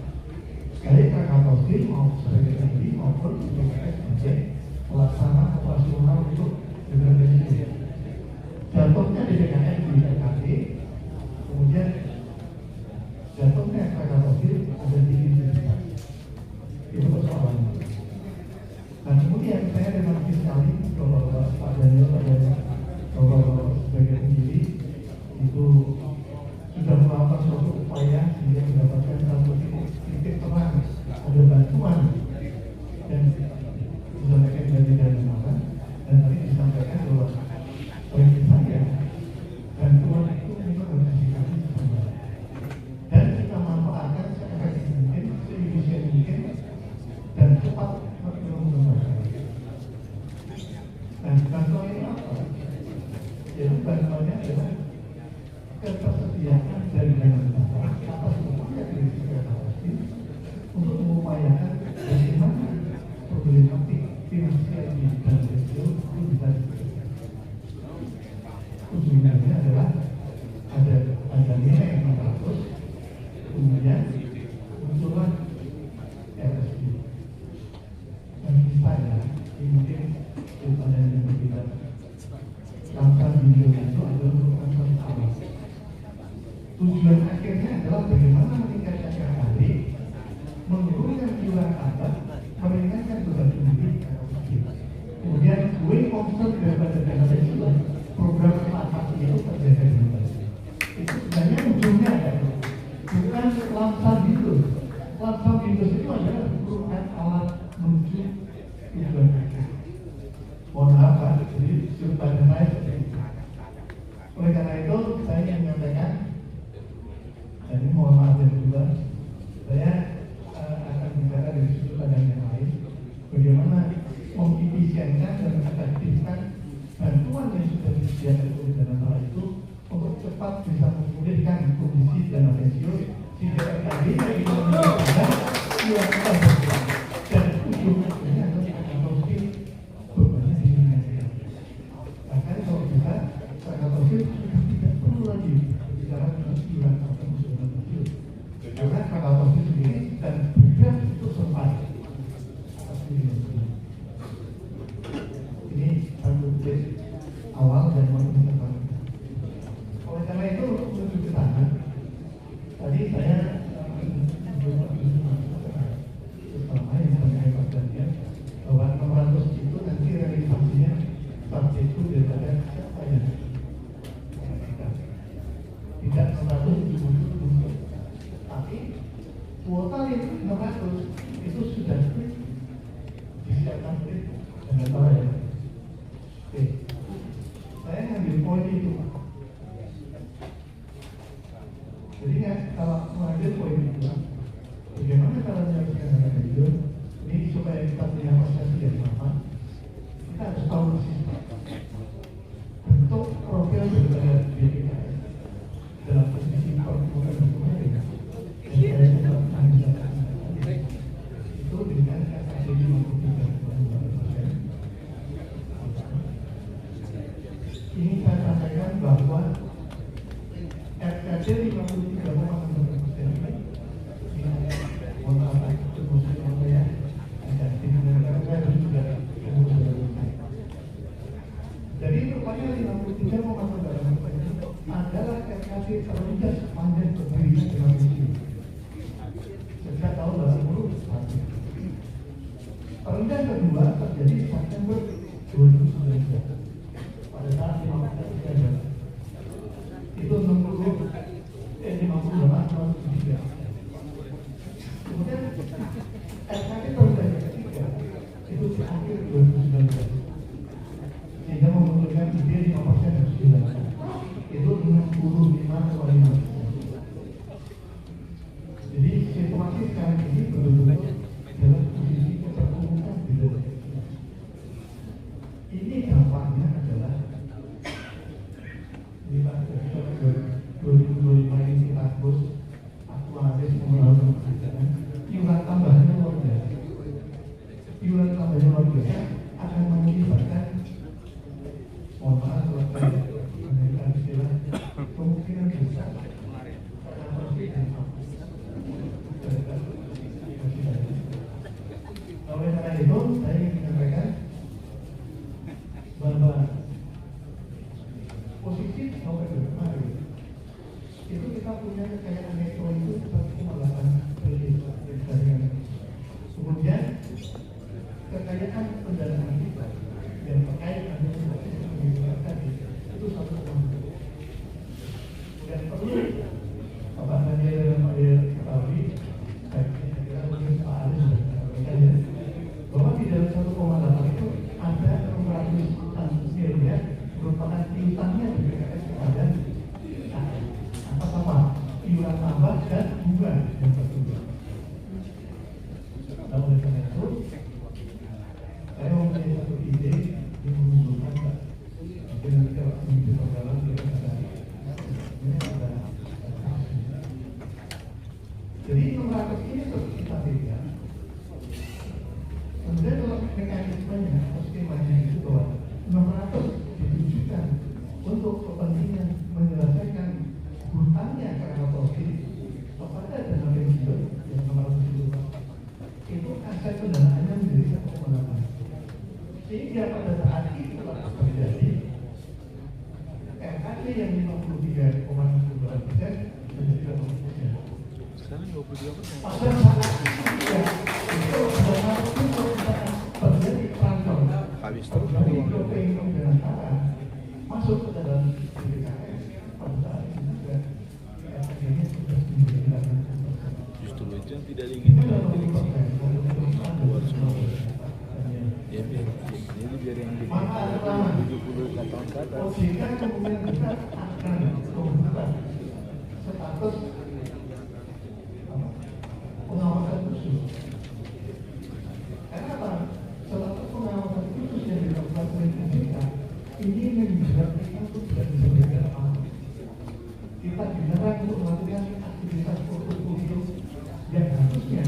baik Krakatau Steel maupun sebagai tadi maupun pun sebagai pelaksana operasional untuk degradiasi. Jatuhnya di DKM di PKP, kemudian jatuhnya Krakatausil ada di Indonesia. Itu persoalannya. Nah kemudian saya terima sekali kalau Pak Daniel sebagai pendiri itu sudah melakukan suatu upaya sehingga mendapatkan satu titik terang, ada bantuan yang disampaikan dari mana, dan tadi disampaikan bahwa bagi saya bantuan itu memang harus dikasih semua dan kita manfaatkan seefektif mungkin, seefisien mungkin dan cepat menggunakan. Dan bantuan ini apa? Jadi bantuannya adalah ketersediaan dari dana negara atas upaya dari Krakatausil untuk mengupayakan bagaimana problematik finansial di dalam itu bisa diselesaikan. Tujuannya adalah ada nilai yang 500, kemudian muncullah RSD. Dan saya ini mungkin daripada yang berbeda. Langkah video itu adalah merupakan awal. Tujuan akhirnya adalah bagaimana meningkatkan KKD, menurunkan iuran tambah, meringankan beban penduduk. Kemudian going concern daripada dana pensiun, program manfaat itu terjaga dengan baik. Itu sebenarnya ujungnya adalah bukan lamsam hidup. Lamsam hidup itu adalah merupakan alat menuju tujuan akhir. Mohon maaf Pak, jadi sudut pandang saya seperti itu. Oleh karena itu saya ingin menyampaikan, dan ini mohon maaf dan juga saya akan bicara dari sudut pandang yang lain, bagaimana mengefisienkan dan mengefektifkan bantuan yang sudah disediakan oleh dana negara itu untuk cepat bisa memulihkan kondisi dana pensiun sehingga RKD-nya itu meningkatkan iuran berkurang dan ujungnya adalah Krakatausil bebannya diringankan. Bahkan kalau bisa Krakatausil tidak perlu lagi bicara tentang iuran pensiun karena Krakatausil sendiri dan juga untuk survive. Ini satu titik awal dan menentukan. Oleh karena itu untuk menuju ke sana, tadi saya terutama yang sampai Pak Daniel bahwa 600 itu nanti realisasinya sampai itu daripada siapa yang tidak 670, tapi kuota 600 itu sudah disiapkan oleh dana negara ya. Oke, saya ngambil poin itu Pak. Jadi ya, kalau mengambil poin itu Pak, bagaimana caranya dana pensiun ini supaya kita punya persepsi yang sama, kita harus tahu persis bentuk profil daripada BPKS dalam posisi pertumbuhan ekonomi yang saya sudah menjelaskan itu dengan KKD 53,2%. Ini saya sampaikan bahwa RKD 53,6% ini mohon maaf kemudian saya ada dengan saya juga jadi rupanya 53,6% adalah RKD terendah sepanjang berdirinya dengan pensiun sejak tahun 2001. Terendah kedua terjadi di September 2019 pada saat 53 itu 58,3. Kemudian RKD terendah ketiga itu di akhir 2019 sehingga memunculkan ide 5% harus dilakukan. Itu 65,5%. Jadi situasi sekarang ini betul-betul dalam posisi keterpurukan di dalam. Ini dampaknya adalah di tahun 2025 ini kita harus aktualis membangun pekerjaan. Iuran tambahannya luar biasa. Iuran tambahannya luar biasa akan mengakibatkan mohon maaf kalau saya menggunakan istilah kemungkinan besar oleh karena itu November kemarin itu kita punya kekayaan netto itu 1,8 triliun. Kemudian kekayaan pendanaan kita yang terkait dengan tadi itu 1,2. Dan perlu Bapak Daniel dan Pak Daniel ketahui, saya kira mungkin Pak Ali sudah mengatakan ya, bahwa di dalam 1,8 itu ada 600-an miliar merupakan piutangnya dari PKS kepada atas apa? Iuran tambah dan bunga yang bertumbuh. Nah, oleh karena itu, saya mempunyai satu ide yang mengumpulkan Pak. Mungkin nanti kalau minggu perjalanan kita ada ini ada. Jadi 600 ini terus kita berikan. Kemudian kalau mekanismenya atau skemanya itu bahwa 600 ditujukan untuk kepentingan menyelesaikan hutangnya karena COVID kepada dana pensiun yang 600 juta itu aset pendanaannya menjadi 1,8. Sehingga pada saat itu terjadi RKT yang 53,62% menjadi 80%. Sekarang 22%. Pada saat itu ya, itu terjadi transfer Habis terus dari income dengan cara masuk ke dalam DKS pada saat itu juga RKT-nya sudah menjadi 80%. Justru itu yang tidak Ini diinginkan. adalah 20%. Ya, Jadi biar yang bikin Maka ada tangan. 70 tahun ke atas. Ojk kemudian kita akan membuka status pengawasan khusus. Karena apa? Status pengawasan khusus yang dilakukan oleh OJK ini membuat kita untuk tidak bisa berbeda apa. Kita dilarang untuk melakukan aktivitas portofolio yang harusnya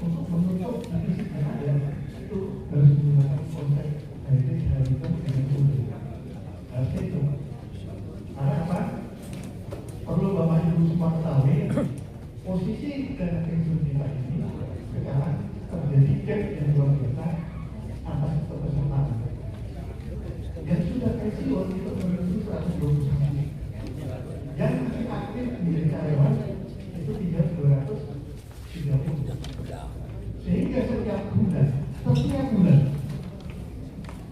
untuk menutup defisit yang ada itu harus menggunakan konsep hybrid habitat dengan sumber. Harusnya itu. Karena apa? Perlu Bapak Ibu semua ketahui, posisi dana pensiun kita ini sekarang terjadi gap yang luar biasa atas kepesertaan. Yang sudah pensiun itu menuju 121. Yang masih aktif menjadi karyawan itu tinggal 230. Sehingga setiap bulan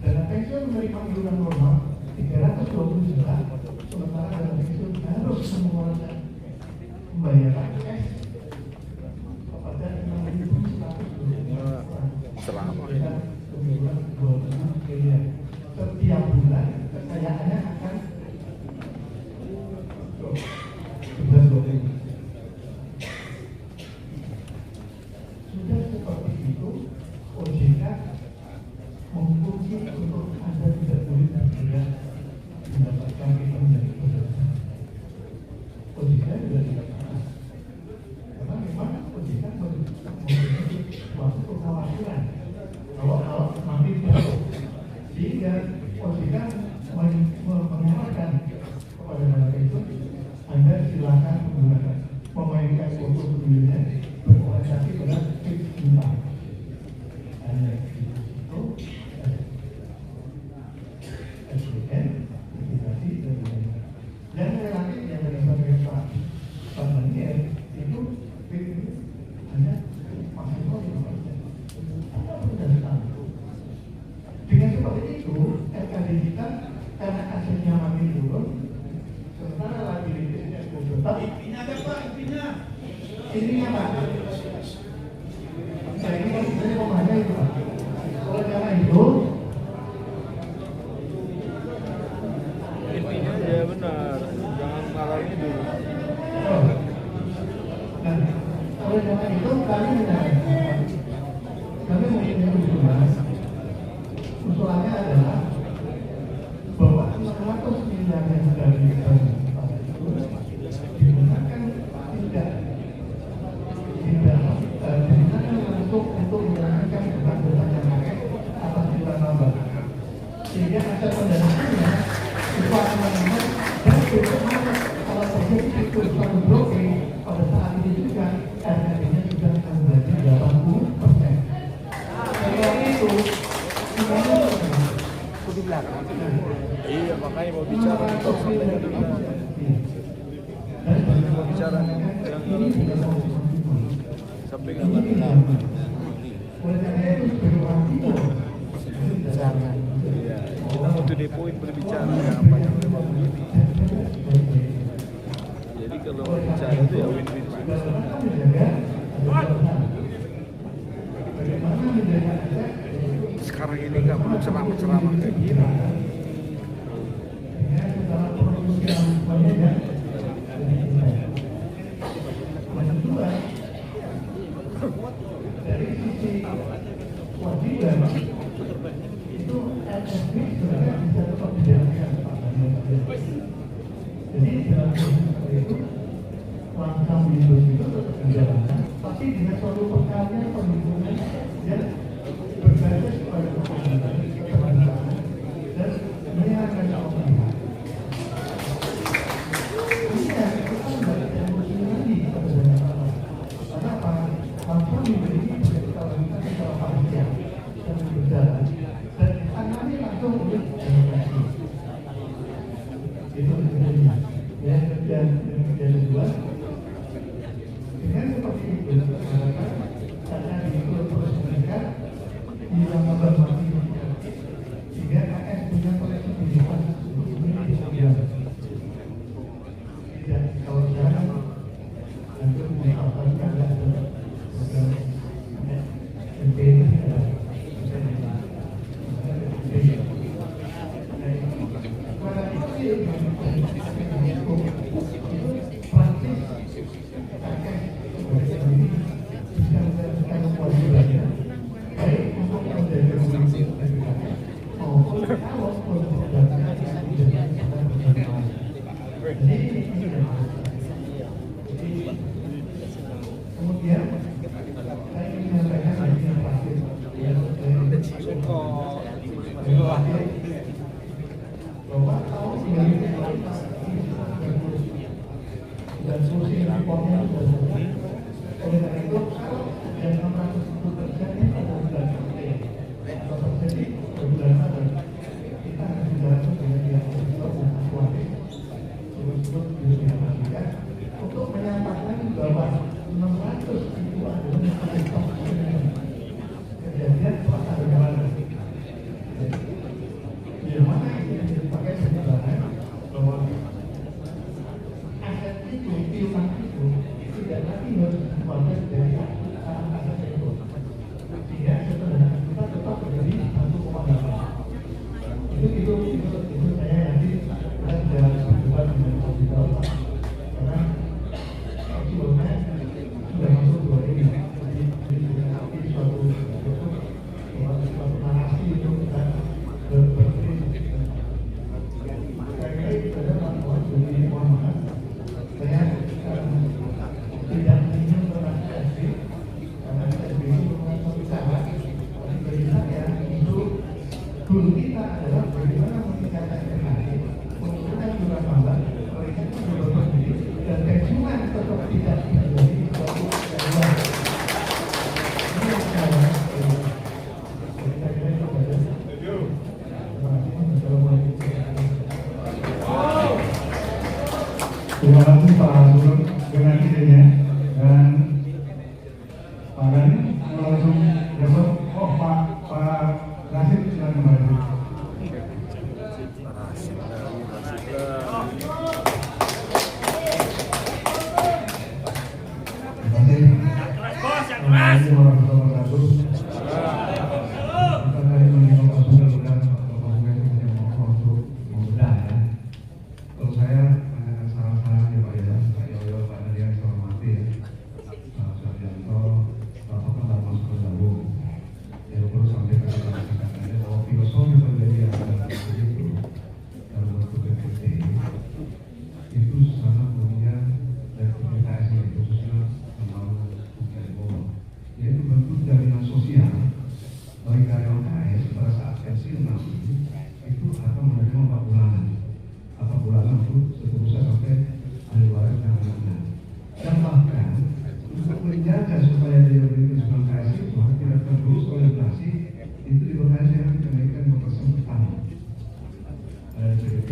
dana pensiun menerima iuran normal 320 juta, sementara dana pensiun harus mengeluarkan pembayaran cash kepada 6.100 Selama ya. Setiap bulan kekayaannya akan 11.20. Sudah seperti itu, OJK menguji untuk Anda tidak boleh tidak mendapatkan return dari perusahaan. OJK juga tidak salah. Karena memang OJK memiliki suatu kekhawatiran kalau nanti jatuh. Sehingga OJK menyarankan kepada dana pensiun Anda silakan menggunakan memainkan portofolionya berorientasi pada fixed income. Hanya itu SDN, investasi dan lain-lain. Yang relatif yang dari Pak Daniel itu hanya maksimal 5%. Apa sudah tahu? Dengan seperti itu, RKD kita karena asetnya makin turun, sementara liability-nya tetap. Intinya apa Pak? Intinya Pak? Saya ini kan sebenarnya pemahanya itu Pak. Oleh karena itu, intinya ya benar, jangan ngalami dulu. nah, oleh karena itu kami menyarankan, kami mempunyai usulannya adalah bahwa 600 miliar yang dari pada itu digunakan digunakan untuk menjalankan beban yang pakai atas iuran tambah, sehingga aset pendanaannya itu akan meningkat dan bagaimana kalau terjadi keputusan blocking pada saat ini juga RKD-nya sudah akan menjadi 80%. Kalau itu sebenarnya Iya, makanya mau bicara untuk sampaikan dulu. Mau bicara nih, sampaikan lagi. Jangan. Iya, kita mau to the point berbicara apa yang memang begini. Jadi kalau bicara itu ya win-win solution. Sekarang ini nggak perlu ceramah-ceramah kayak gini. Tapi dengan suatu perkara perlindungan yang berbasis pada kebenaran dan menyenangkan orang lain. Ini yang kita tidak emosi lagi pada banyak orang. Karena bangsa memiliki ketahuan secara parsial dan berjalan dan ditangani langsung oleh demokrasi. Itu kemudian yang kedua. Dengan seperti itu, karena itu terus meningkat, hilang mati sehingga AS punya fleksibilitas untuk memilih program. Tidak kalau sekarang untuk menetapkan ada program MPN kemudian saya ingin menyampaikan lagi yang terakhir bahwa tahun 2018 dan solusi reformnya sudah selesai. Oleh karena itu kalau yang 600% ini pada bulan April atau terjadi pada bulan Maret, kita akan menjalankan dengan yang besar dan akuatif sebut-sebut di dunia Amerika untuk menyatakan bahwa 600 itu adalah kejadian pasar jalanan. Di mana ini dipakai sebagai bahwa aset itu, piutang itu tidak lagi harus dipakai dari aset itu. Sehingga sebenarnya kita tetap menjadi 1,8. Itu saya nanti kita sudah berdebat dengan Pak Bapak karena sebelumnya sudah masuk 2 ini. Jadi suatu narasi itu kita berpikir. Saya kira itu adalah Pak Muhammad. Saya tidak ingin berasasi karena PSBB itu bukan satu cara. Tapi bagi saya itu guru kita adalah bagaimana meningkatkan energi, mengumpulkan jumlah tambah, mereka juga berdiri dan pensiunan tetap tidak menjadi suatu keadaan. Ini yang saya kira itu saja. Terima kasih Pak Guru dengan idenya dan Pak Gani langsung jawab. Pak Rasid silakan kembali. Assalamualaikum warahmatullahi wabarakatuh. Kita tadi mengingat mudah-mudahan Bapak Gubernur yang mau untuk mudah ya. Kalau saya saran-saran ya Pak ya, Pak Yoyo, Pak Nadia yang saya hormati ya, Pak Sarjanto, Bapak kan tak masuk ke gabung. Ya perlu sampaikan kepada kita bahwa filosofi berbeda antara itu dan CPT.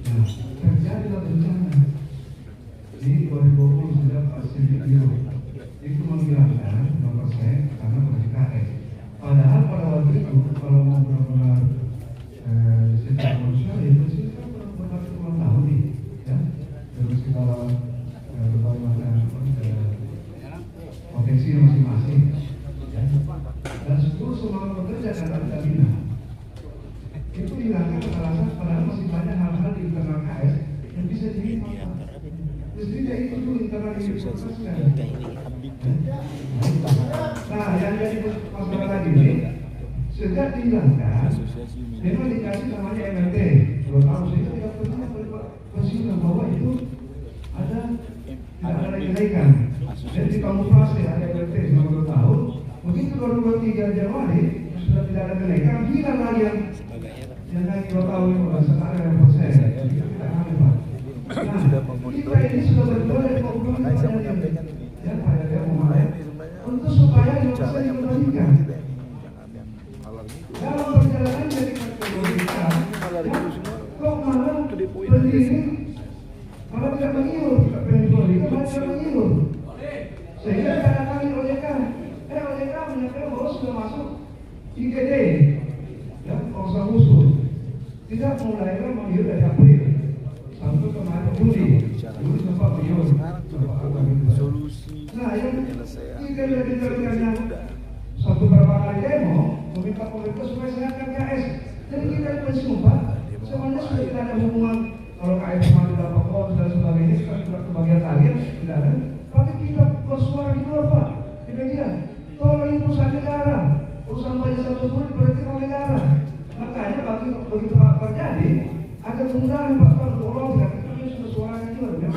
Nah, terjadilah bencana di 2020 sudah Pasifik Biru itu menghilangkan 5% karena PKS. Padahal pada waktu itu kalau mau benar-benar secara manusia itu sih kan benar-benar 10 tahun nih, ya. Terus kita berbagai macam potensi masing-masing, ya. Dan 10 semua bekerja dalam jaminan itu hilangkan kesalahan padahal masih banyak hal-hal di internal KS yang bisa dimanfaatkan. Mestinya itu dulu internal diinformasikan. Nah, yang jadi masalah tadi ini sejak dihilangkan, memang dikasih namanya MRT. Belum tahu saya tidak pernah bersinar bahwa itu ada tidak ada kenaikan. Dan di kamuflase ada MRT selama 2 tahun. Begitu 2023 Januari sudah tidak ada kenaikan, hilang lagi yang naik 2 tahun itu setara dengan persen. Itu tidak aneh, Pak. Nah, kita ini sudah berdua dari ya, Pak Muhammad, untuk supaya bisa dikembalikan. Dalam perjalanan dari kategori kita, kok malah berdiri, malah tidak mengiur, malah tidak mengiur. Sehingga kadang-kadang OJK menyatakan bahwa sudah masuk IGD, ya, kawasan khusus. Tidak mulai mengiur dari April sampai kemarin Juli. Juli sempat mengiur. Nah, yang tiga dari diteruskannya satu beberapa kali demo meminta pemerintah supaya sehatkan KS. Jadi kita bersumpah semuanya sudah tidak ada hubungan kalau KS cuma tidak pokok dan sebagainya kita sudah kebagian target tidak ada. Tapi kita bersuara di luar, Pak, di media. Tolong ini perusahaan negara, perusahaan banyak satu pun diperhatikan negara. Makanya begitu Pak terjadi ada kemudahan Pak tolong kita sudah suaranya juga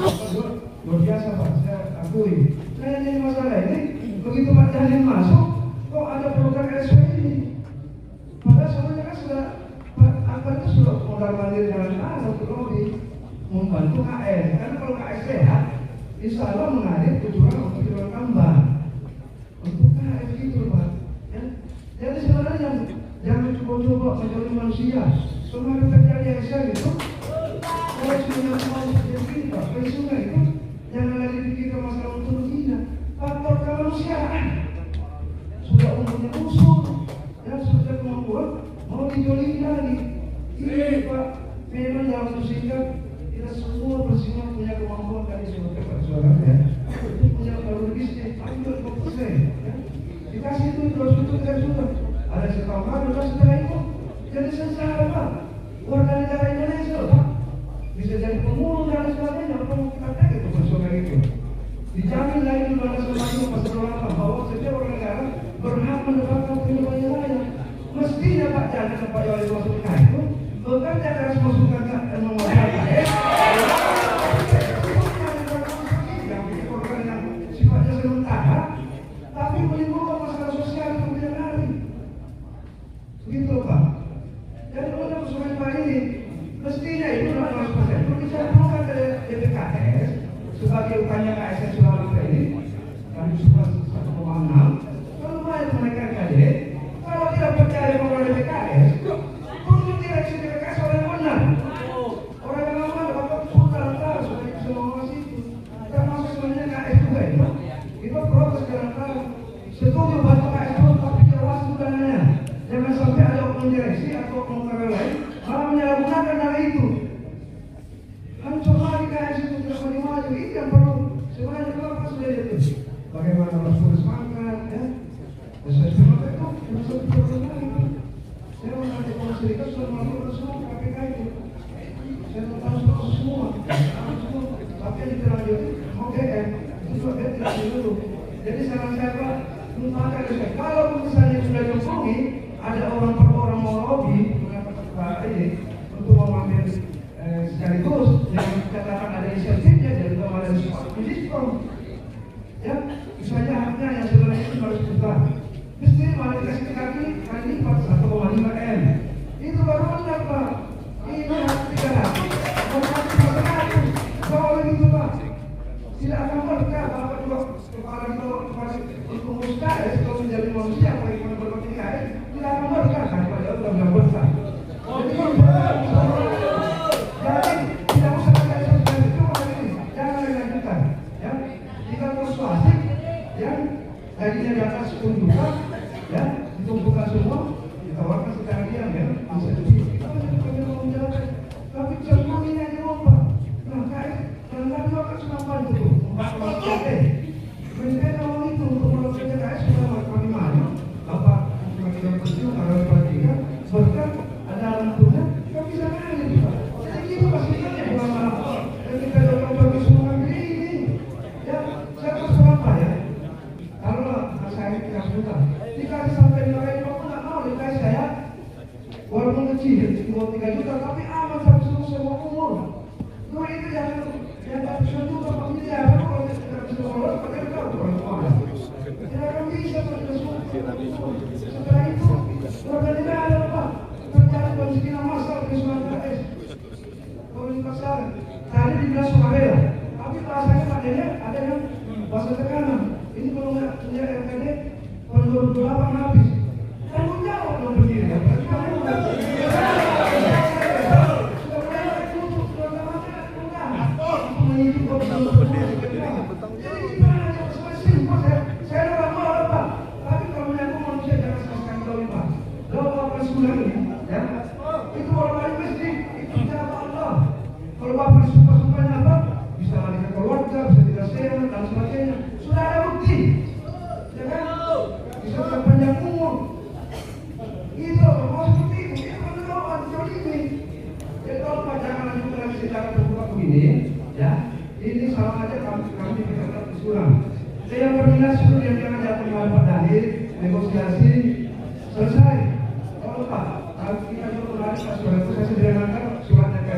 luar biasa Pak, saya akui. Nah, yang jadi masalah ini begitu Pak Jalil masuk, kok ada program SP ini? Padahal semuanya kan sudah angkatnya sudah modal mandiri dengan untuk lobby membantu KS. Karena kalau KS sehat, insya Allah mengalir tujuan untuk tujuan tambang untuk KS gitu Pak. Ya? Jadi sebenarnya jangan coba-coba mencari manusia. Kemarin terjadi ASN itu, kalau sudah mau terjadi Pak, dari sungai itu jangan lagi dipikirkan masalah untuk Cina. Faktor kemanusiaan sudah umurnya usul dan sudah kemampuan mau dijolimi lagi. Ini Pak, memang dalam sehingga kita semua bersama punya kemampuan tadi sebagai persoalan ya. Itu punya logistik, ambil 20%. Ya. Dikasih itu 200 kan sudah. Ada setahun baru dan setelah itu jadi sengsara Pak. Warga negara Indonesia Pak bisa jadi pemulung dan sebagainya. Apa mau kita pakai itu persoalan itu? Dijamin lagi di pada semacam pasal 8 bahwa setiap orang negara berhak mendapatkan perlindungan yang layak. Mestinya Pak Jangan dan Pak Yoweri masukkan itu bekerja keras masukkan dan menguasai KS. Yang bikin program yang sifatnya sementara, tapi menimbulkan masalah sosial di kemudian hari. Begitu Pak. Jadi untuk persoalan Pak ini, mestinya itu 100%. Berbicara bukan dari DPKS sebagai utangnya KSN Sulawesi ini, kami sudah 1,6. Kalau banyak menaikkan KD, kalau tidak percaya kepada DPKS, untuk direksi DPKS orang yang benar. Orang yang lama, Bapak sudah lantar, sudah bisa mengawasi itu. Termasuk sebenarnya KS juga itu. Kita protes dengan lantar. Setuju bantu KS itu, tapi jelas dananya. Jangan sampai ada oknum direksi atau oknum karyawan lain malah menyalahgunakan dana itu. Hancur lagi KS itu tidak maju. Itu yang perlu sebenarnya Bapak sudah itu. Bagaimana harus tulis pangkat, ya? Saya sebenarnya itu yang bisa diperlukan itu. Saya mengerti kalau serikat sudah melakukan semua KPK itu. Saya tahu semua. Tapi yang ditlanjuti mau GM itu juga dia tidak dulu. Jadi saran saya Pak, lupakan itu. Kalau misalnya sudah diomongin, ada orang per orang mau lobby untuk mengambil sekaligus yang dikatakan ada insentifnya dari kemarin diskon, ya misalnya haknya yang sebenarnya itu harus besar, mesti malah dikasih kaki kali lipat 1,5 M. Itu baru benar Pak. Ini hak 300, mau kasih 100. Kalau begitu Pak, tidak akan berkah Bapak juga kepala itu pengurus KS kalau menjadi manusia bagaimana berpikir KS tidak akan berkah karena Pak Jauh sudah berkah. Jadi rumah itu yang tak bisa juga pemilihan, kalau tidak bisa lolos, pakai kartu orang tua. Tidak akan bisa setelah itu, organisasi ada apa? Terjadi kemiskinan massal di Sumatera S. Pasar tadi dibilang Surabaya, tapi rasanya ada yang bahasa tekanan. Ini kalau nggak punya RKD, kalau 2008 habis. Tanggung jawab dong berdiri. Saya orang mau apa? Tapi kalau menyaku manusia jangan sekali kali Pak. Doa persulan ini, ya. Itu orang lain mesti itu jawab Allah. Kalau Bapak suka-sukanya apa? Bisa lari ke keluarga, bisa tidak sehat dan sebagainya. Sudah ada bukti, ya kan? Bisa panjang umur. Itu mau seperti itu. Ini kan doa seperti ini. Jadi kalau Pak jangan lanjutkan lagi secara terbuka begini, ya. Ini sama aja kami kita kesulitan. Saya berminat seperti yang jangan jatuh dengan Pak Dahir, negosiasi selesai. Kalau Pak, kita juga lari ke surat itu saya sederhanakan suratnya ke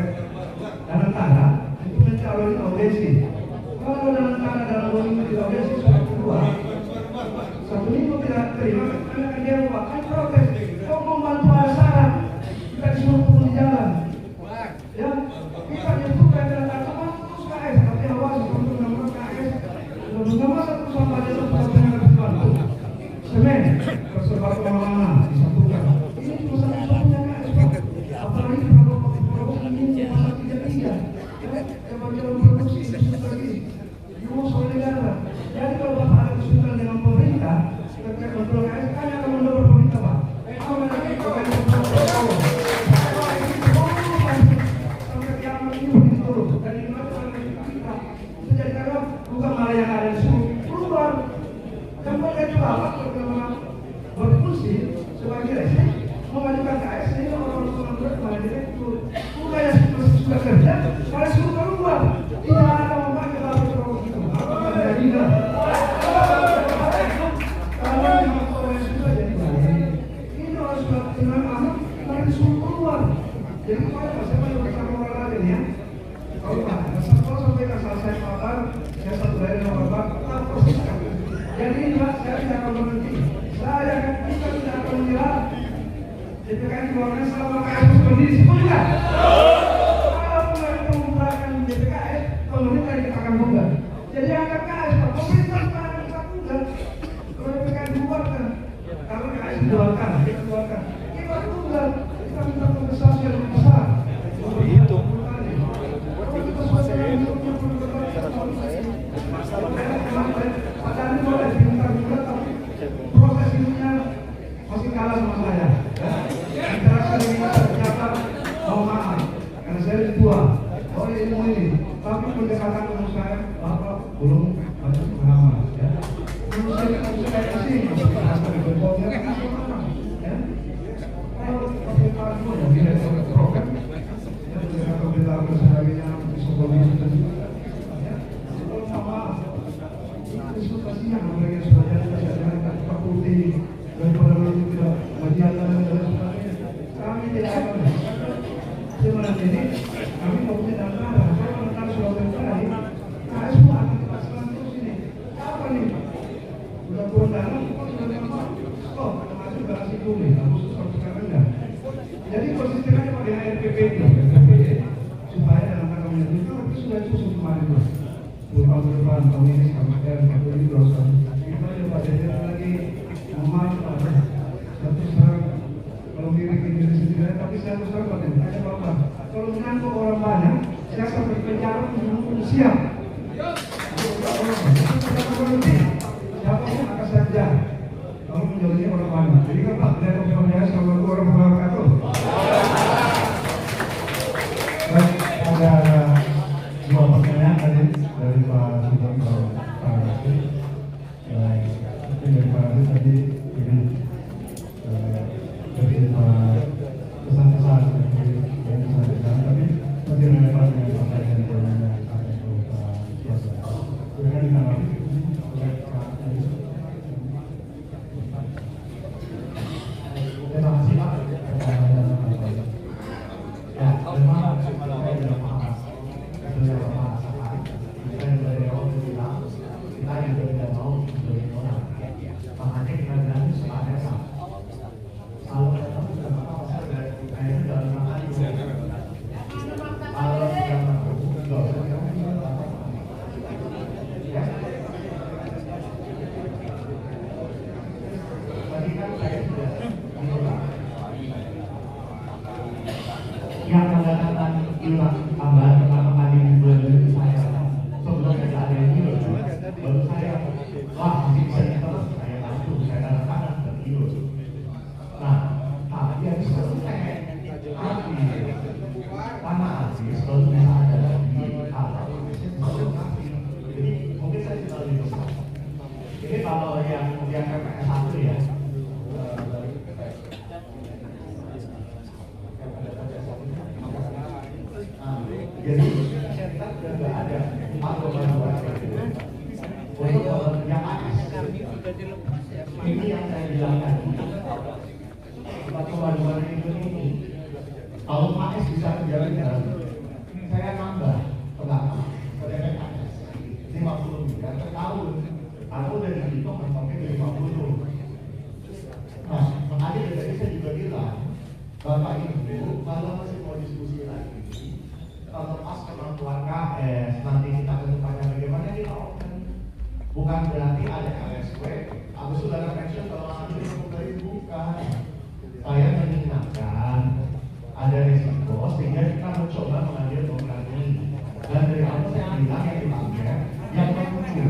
Danang Tanda itu mencalon audiensi. Kalau Danang Tanda dalam audiensi surat kedua, 1 minggu tidak terima, karena dia Pak kan protes. Kok membantu ada syarat, kita disuruh turun di jalan. Ya, kita nyebutkan dalam teman terus KS, tapi awas untuk nama KS. Nama satu sama aja terus dengan dibantu. Semen, tersebar kemana-mana disatukan. Ini cuma satu-satunya KS. Apalagi kalau ini masa 33, bagian produksi lagi. Ibu soal negara. Jadi kalau Bapak ada kesulitan dengan pemerintah, terkait kontrol KS, kan akan mendorong pemerintah Pak. Kalau lagi bukan kontrol. Bukan malah yang ada disuruh keluar. Kembali itu apa? Berfungsi sebagai resen, mengajukan KS ini orang-orang malah direktur. Bukan yang sudah kerja, malah suruh keluar. Tidak ada memakai kalau itu. Apa yang tidak? Kalau memang orang yang sudah jadi baik, ini orang sudah kenal anak, malah disuruh keluar. Jadi kemarin saya mau bersama orang lain ya. Kalau Pak, kalau sampai selesai kabar, saya satu dari nomor Bapak, tetap persiskan. Jadi Pak, saya tidak akan berhenti. Saya akan kita tidak akan menyerah. DPKN keluarnya selama KS berdiri semuanya. Kalau mulai menggunakan DPKN, pemerintah kita akan bubar. Jadi angkat KS, Pak. Pemerintah akan kita bubar. Kalau DPKN bubarkan, kalau KS bubarkan, kita bubarkan. Kita bubar, kita minta kompensasi yang lebih besar. Itu. Proses ininya masih kalah sama saya. Interaksi dengan ternyata mau maaf karena saya tua. Oh ilmu ini, tapi pendekatan ilmu saya Bapak belum banyak pengalaman. Ya. Ilmu saya kasih asal bentuknya kan ya. Kalau pendekatan itu yang tidak program, ya pendekatan sebagainya psikologi dan ya. Kalau sama konsultasinya mereka sudah ada fakulti dan pada tidak majalah dan sebagainya. Kami tidak akan sebenarnya ini kami mau punya data. Saya mengenal Sulawesi tadi, KS semua akan dipasang terus ini. Apa nih? Sudah turun dana, sudah stop, termasuk garasi kuning, khusus sekarang enggak. Jadi konsistennya pakai RPP itu, supaya dalam rangka menyebutkan tapi sudah susun kemarin Mas. Tahun depan, tahun ini sama tahun ini dosa. Kita coba jajan lagi, mohon satu serang kalau diri sendiri, tapi saya harus dapat tanya Bapak. Kalau menyangkut orang banyak, saya sampai penjara pun siap. Siapa pun akan saja. Kalau menjadinya orang banyak. Jadi kan Pak, saya berbicara sama orang berkata. Baik, ada dua pertanyaan tadi dari Pak Sugeng ke Pak Rasid. Mungkin dari Pak Rasid tadi ingin dari Pak pesan-pesan yang disampaikan, tapi masih relevan dengan pertanyaan yang ada ke Pak Suasa. Silakan ditanggapi oleh Pak Rasid. Terima kasih Pak. Ya, terima kasih. habis baru bisa ada lagi atau lokasi. Jadi mungkin saya sudah lebih besar. Ini kalau yang PPS 1 ya. Jadi kita sudah nggak ada 4,2 untuk yang AS. Ini yang saya bilang tadi. 4,2 triliun ini, kalau AS bisa menjalankan, saya nambah berapa? Ke AS 50 miliar per tahun. Aku udah dihitung mentoknya ke 50. Nah, makanya dari saya juga bilang, Bapak Ibu, kalau masih mau diskusi lagi, kalau pas kemampuan KS, nanti kita kedepannya bagaimana kita open. Bukan berarti ada LSW, aku sudah ada pensiun kalau ambil dari bukan. Saya mengingatkan ada risiko sehingga kita mencoba mengambil program ini. Dan dari awal saya bilang yang dipakai yang mampu.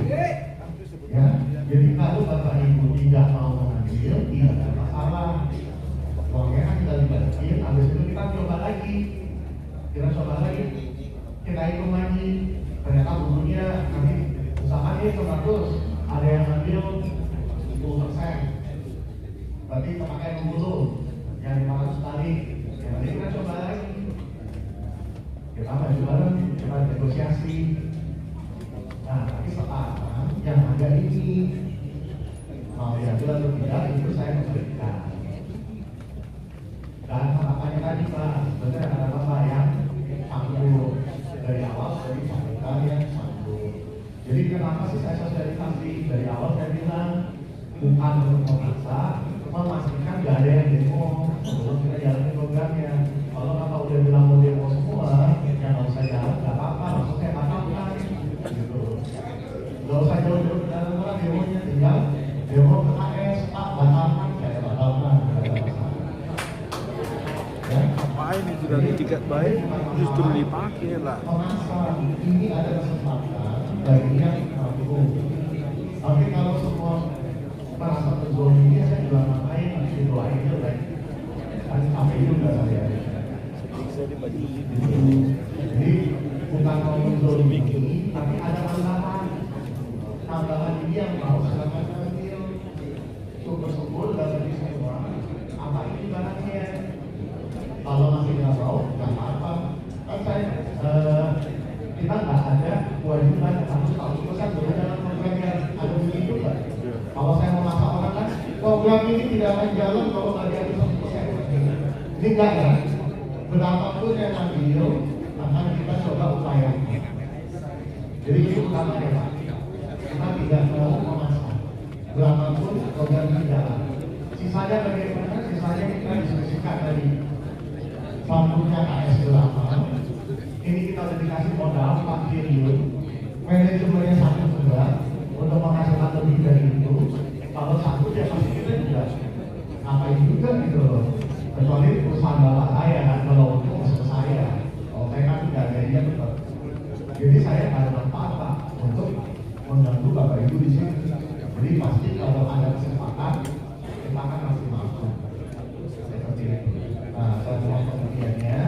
Ya, jadi kalau Bapak Ibu tidak mau mengambil, tidak ada masalah. Uangnya kan kita dibalikin, habis itu kita coba lagi. Kita hitung lagi. Ternyata bukunya nanti usahakan ini 100, ada yang ambil 10%. Berarti kita pakai 60, yang 500 tadi. Ya, nanti kita coba lagi. Kita maju bareng, kita negosiasi. Nah, tapi sekarang yang ada ini mau diambil atau tidak itu saya memberikan. Dan harapannya tadi Pak, sebenarnya ada Bapak yang sanggup dari awal dari sampaikan yang sanggup. Jadi kenapa sih saya sosialisasi dari awal saya bilang bukan untuk memaksa, memastikan gak ada yang demo sebelum kita jalanin programnya. Kalau Bapak udah bilang mau demo semua, ya nggak usah jalan, nggak apa-apa, langsung saya batalkan. Gitu. Gak usah jauh-jauh ke dalam orang demonya, tinggal demo ke AS, Pak batalkan, saya batalkan. Ngapain itu dari tiket baik justru dipakai lah. Ini ada kesempatan bagi yang mampu. Tapi kalau semua merasa terzolimi, saya juga ngapain nanti doain itu baik. Kan sampai juga saya. Jadi bukan mau menzolimi ini, tapi ada tambahan ini yang mau silakan ambil. Syukur-syukur dari semua. Apa ini barangnya? Kalau masih nggak mau, nggak apa-apa. Kan saya kita nggak ada kewajiban harus 100% berada dalam programnya. Ada begitu nggak? Kalau saya mau masak orang kan, program ini tidak akan jalan kalau nggak ada 100%. Ini enggak ya? Berapapun yang ambil, akan kita coba upayakan. Jadi itu utama ya Pak. Kita tidak mau memaksa. Berapapun program ini jalan. Sisanya bagaimana? Sisanya kita diskusikan tadi. Mampunya AS berapa? Ini kita udah dikasih modal 4 triliun. Manajemennya sangat berat untuk menghasilkan lebih dari itu. Kalau satu ya pasti kita juga ngapain juga gitu loh. Kecuali perusahaan bapak saya kan, kalau untuk masuk saya. Kalau saya kan tidak ada dia betul. Jadi saya ada manfaat Pak untuk mengganggu Bapak Ibu di sini. Jadi pasti kalau ada kesempatan kita akan masih mampu. Seperti itu. Nah, saya mau kemudiannya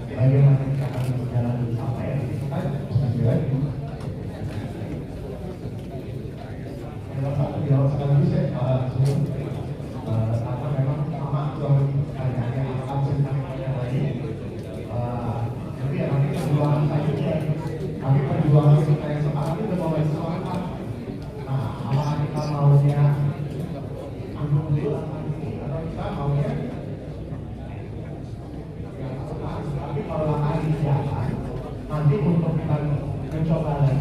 bagaimana kita akan berjalan bersama ya kita sambil jawab sekaligus ya karena memang sama pertanyaannya akan yang lain tapi ya nanti perjuangan selanjutnya tapi perjuangan kita yang sekarang itu mau bantu apa nah apakah kita maunya anggung dulu atau kita maunya tapi kalau langkah ini jalan nanti untuk kita mencoba lagi